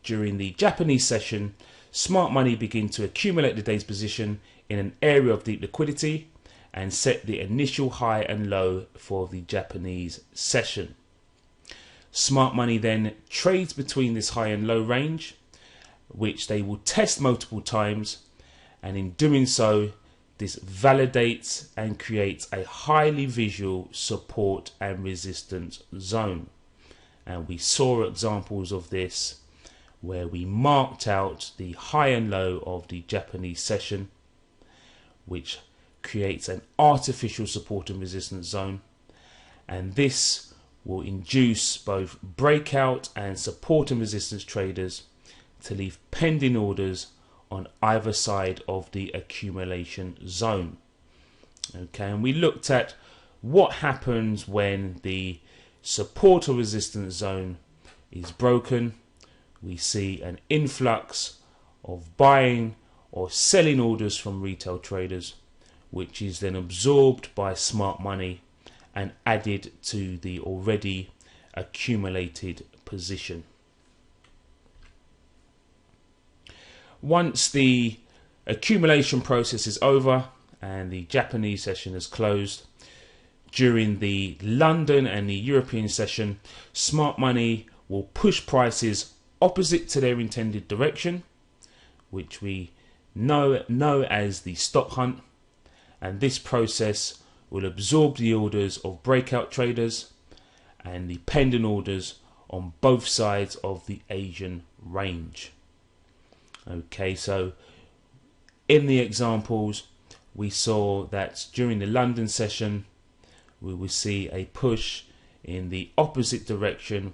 during the Japanese session, Smart Money begin to accumulate the day's position in an area of deep liquidity and set the initial high and low for the Japanese session. Smart Money then trades between this high and low range, which they will test multiple times, and in doing so, this validates and creates a highly visual support and resistance zone. And we saw examples of this where we marked out the high and low of the Japanese session, which creates an artificial support and resistance zone, and this will induce both breakout and support and resistance traders to leave pending orders on either side of the accumulation zone. Okay, and we looked at what happens when the support or resistance zone is broken. We see an influx of buying or selling orders from retail traders, which is then absorbed by Smart Money and added to the already accumulated position. Once the accumulation process is over and the Japanese session is closed, during the London and the European session, Smart Money will push prices opposite to their intended direction, which we know as the stop hunt, and this process will absorb the orders of breakout traders and the pending orders on both sides of the Asian range. Okay, so in the examples, we saw that during the London session, we will see a push in the opposite direction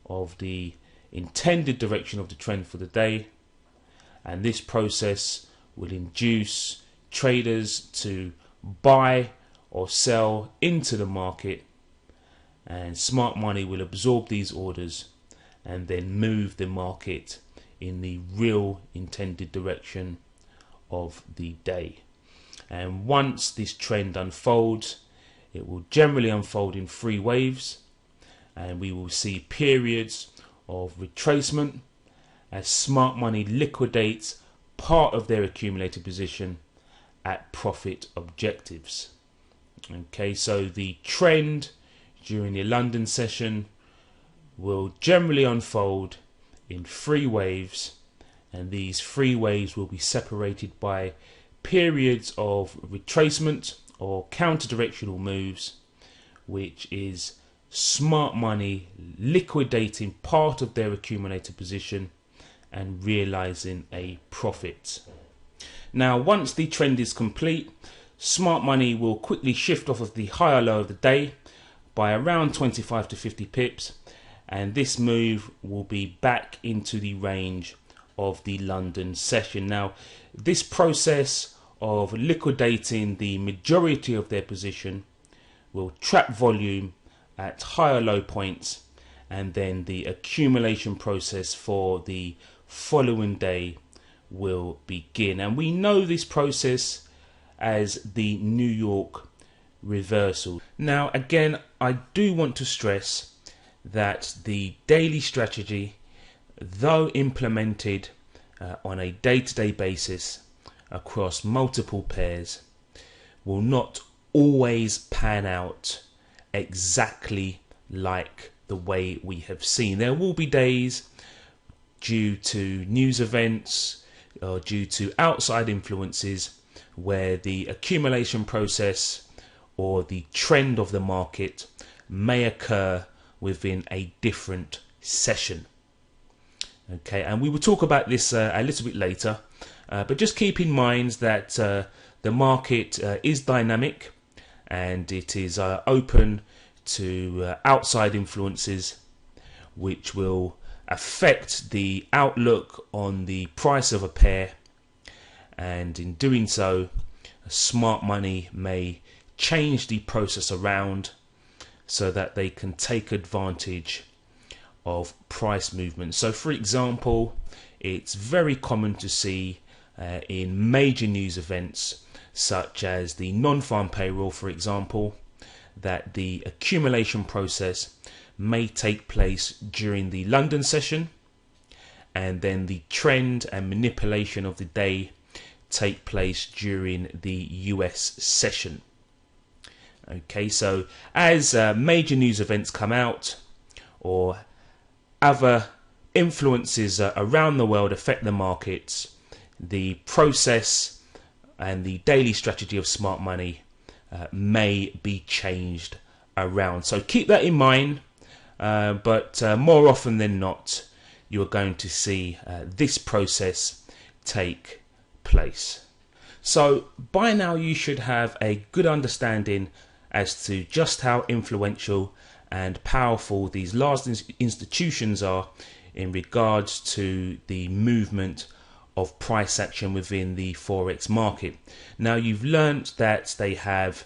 of the intended direction of the trend for the day, and this process will induce traders to buy or sell into the market, and Smart Money will absorb these orders and then move the market in the real intended direction of the day. And once this trend unfolds, it will generally unfold in three waves, and we will see periods of retracement as Smart Money liquidates part of their accumulated position at profit objectives. Okay, so the trend during the London session will generally unfold in three waves, and these three waves will be separated by periods of retracement or counter-directional moves, which is Smart Money liquidating part of their accumulated position and realizing a profit. Now, once the trend is complete, Smart Money will quickly shift off of the higher low of the day by around 25 to 50 pips, and this move will be back into the range of the London session. Now, this process of liquidating the majority of their position will trap volume at higher low points, and then the accumulation process for the following day will begin. And we know this process as the New York reversal. Now, again, I do want to stress that the daily strategy, though implemented on a day-to-day basis across multiple pairs, will not always pan out exactly like the way we have seen. There will be days, due to news events or due to outside influences, where the accumulation process or the trend of the market may occur within a different session. Okay, and we will talk about this a little bit later, but just keep in mind that the market is dynamic and it is open to outside influences which will affect the outlook on the price of a pair, and in doing so, Smart Money may change the process around so that they can take advantage of price movement. So for example, it's very common to see in major news events such as the non-farm payroll, for example, that the accumulation process may take place during the London session, and then the trend and manipulation of the day take place during the US session. Okay, so as major news events come out, or other influences around the world affect the markets, the process and the daily strategy of smart money may be changed around. So keep that in mind, but more often than not, you're going to see this process take place. So by now you should have a good understanding as to just how influential and powerful these large institutions are in regards to the movement of price action within the Forex market. Now you've learnt that they have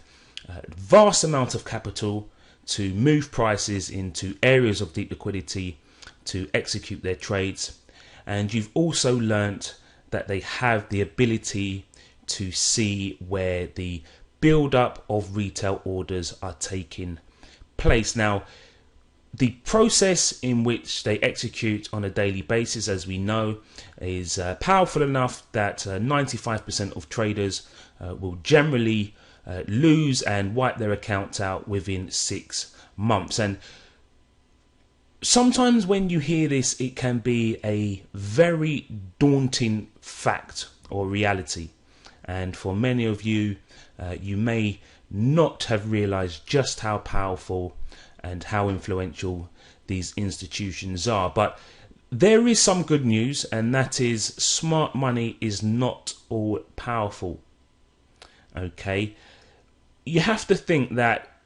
a vast amount of capital to move prices into areas of deep liquidity to execute their trades, and you've also learnt that they have the ability to see where the build-up of retail orders are taking place. Now, the process in which they execute on a daily basis, as we know, is powerful enough that 95% of traders will generally lose and wipe their accounts out within 6 months. And sometimes when you hear this, it can be a very daunting fact or reality. And for many of you, you may not have realized just how powerful and how influential these institutions are. But there is some good news, and that is smart money is not all powerful. Okay, you have to think that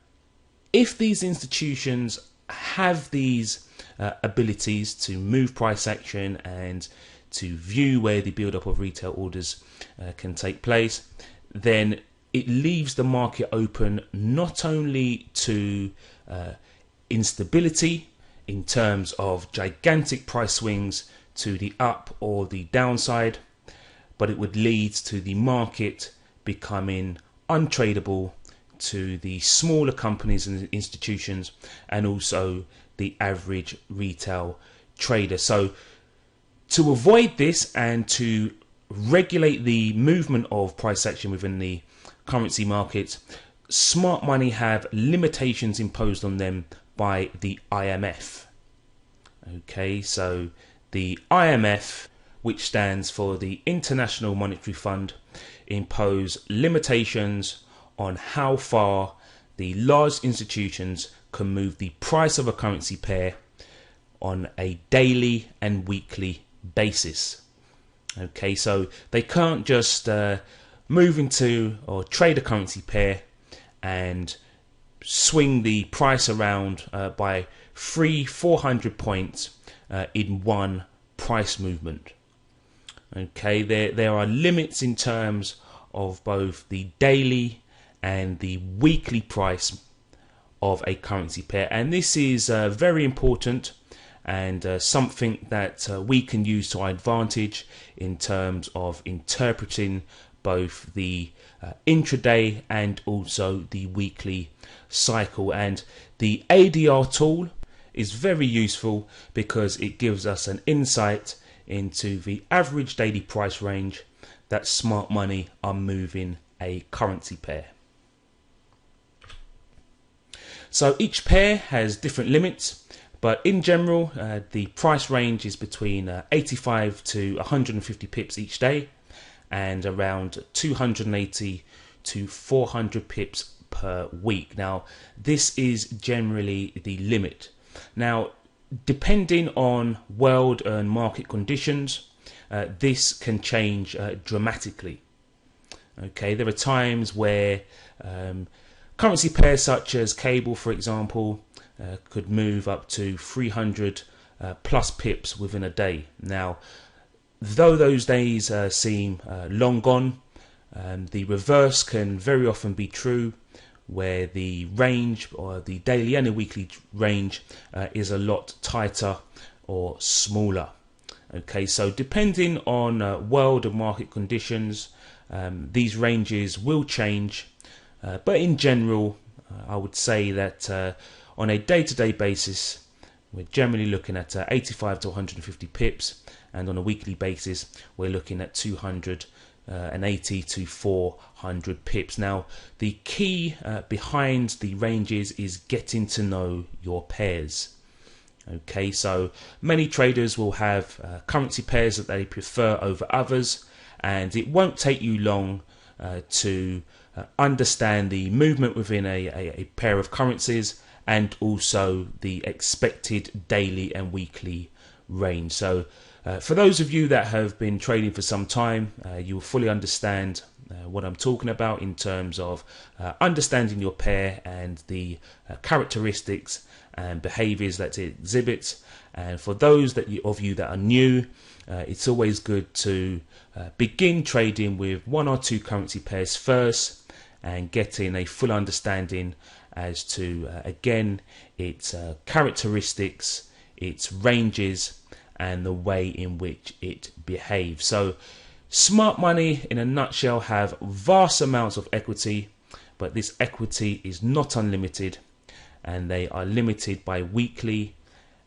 if these institutions have these abilities to move price action and to view where the build-up of retail orders can take place, then it leaves the market open not only to instability in terms of gigantic price swings to the up or the downside, but it would lead to the market becoming untradeable to the smaller companies and institutions, and also the average retail trader. So to avoid this and to regulate the movement of price action within the currency markets, smart money have limitations imposed on them by the IMF. Okay, so the IMF, which stands for the International Monetary Fund, impose limitations on how far the large institutions can move the price of a currency pair on a daily and weekly basis. Okay, so they can't just move into or trade a currency pair and swing the price around by 300-400 points in one price movement. Okay, there are limits in terms of both the daily and the weekly price of a currency pair, and this is very important and something that we can use to our advantage in terms of interpreting both the intraday and also the weekly cycle. And the ADR tool is very useful because it gives us an insight into the average daily price range that smart money are moving a currency pair. So each pair has different limits, but in general the price range is between 85 to 150 pips each day, and around 280 to 400 pips per week. Now this is generally the limit. Now depending on world and market conditions, this can change dramatically. Okay, there are times where currency pairs such as cable, for example, could move up to 300 plus pips within a day. Now, though those days seem long gone, the reverse can very often be true, where the range, or the daily and the weekly range, is a lot tighter or smaller. Okay, so depending on world and market conditions, these ranges will change, but in general, I would say that on a day-to-day basis, we're generally looking at 85 to 150 pips, and on a weekly basis, we're looking at 280 to 400 pips. Now, the key behind the ranges is getting to know your pairs. Okay, so many traders will have currency pairs that they prefer over others, and it won't take you long to understand the movement within a pair of currencies, and also the expected daily and weekly range. So for those of you that have been trading for some time, you will fully understand what I'm talking about in terms of understanding your pair and the characteristics and behaviors that it exhibits. And for those of you that are new, it's always good to begin trading with one or two currency pairs first, and getting a full understanding as to again its characteristics, its ranges, and the way in which it behaves. So smart money in a nutshell have vast amounts of equity, but this equity is not unlimited, and they are limited by weekly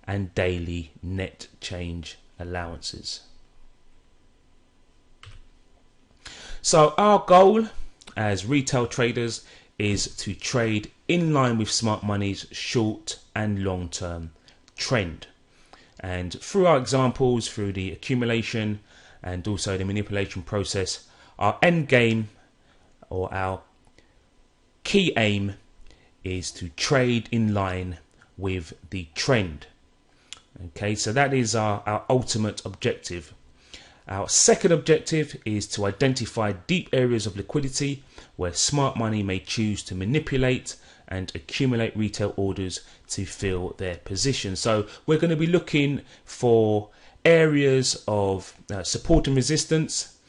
and daily net change allowances. So our goal as retail traders is to trade in line with smart money's short and long term trend. And through our examples, through the accumulation and also the manipulation process, our end game, or our key aim, is to trade in line with the trend. Okay, so that is our ultimate objective. Our second objective is to identify deep areas of liquidity where smart money may choose to manipulate and accumulate retail orders to fill their position. So we're going to be looking for areas of support and resistance,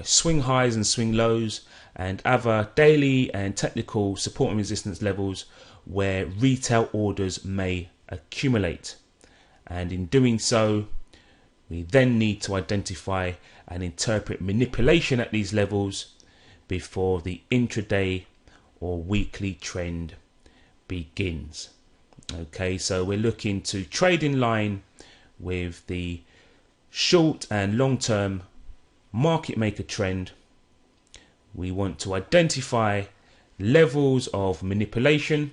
swing highs and swing lows, and other daily and technical support and resistance levels where retail orders may accumulate. And in doing so, we then need to identify and interpret manipulation at these levels before the intraday or weekly trend begins. Okay, so we're looking to trade in line with the short and long-term market maker trend. We want to identify levels of manipulation,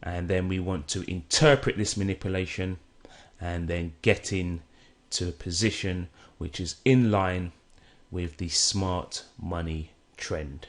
and then we want to interpret this manipulation and then get into a position which is in line with the smart money trend.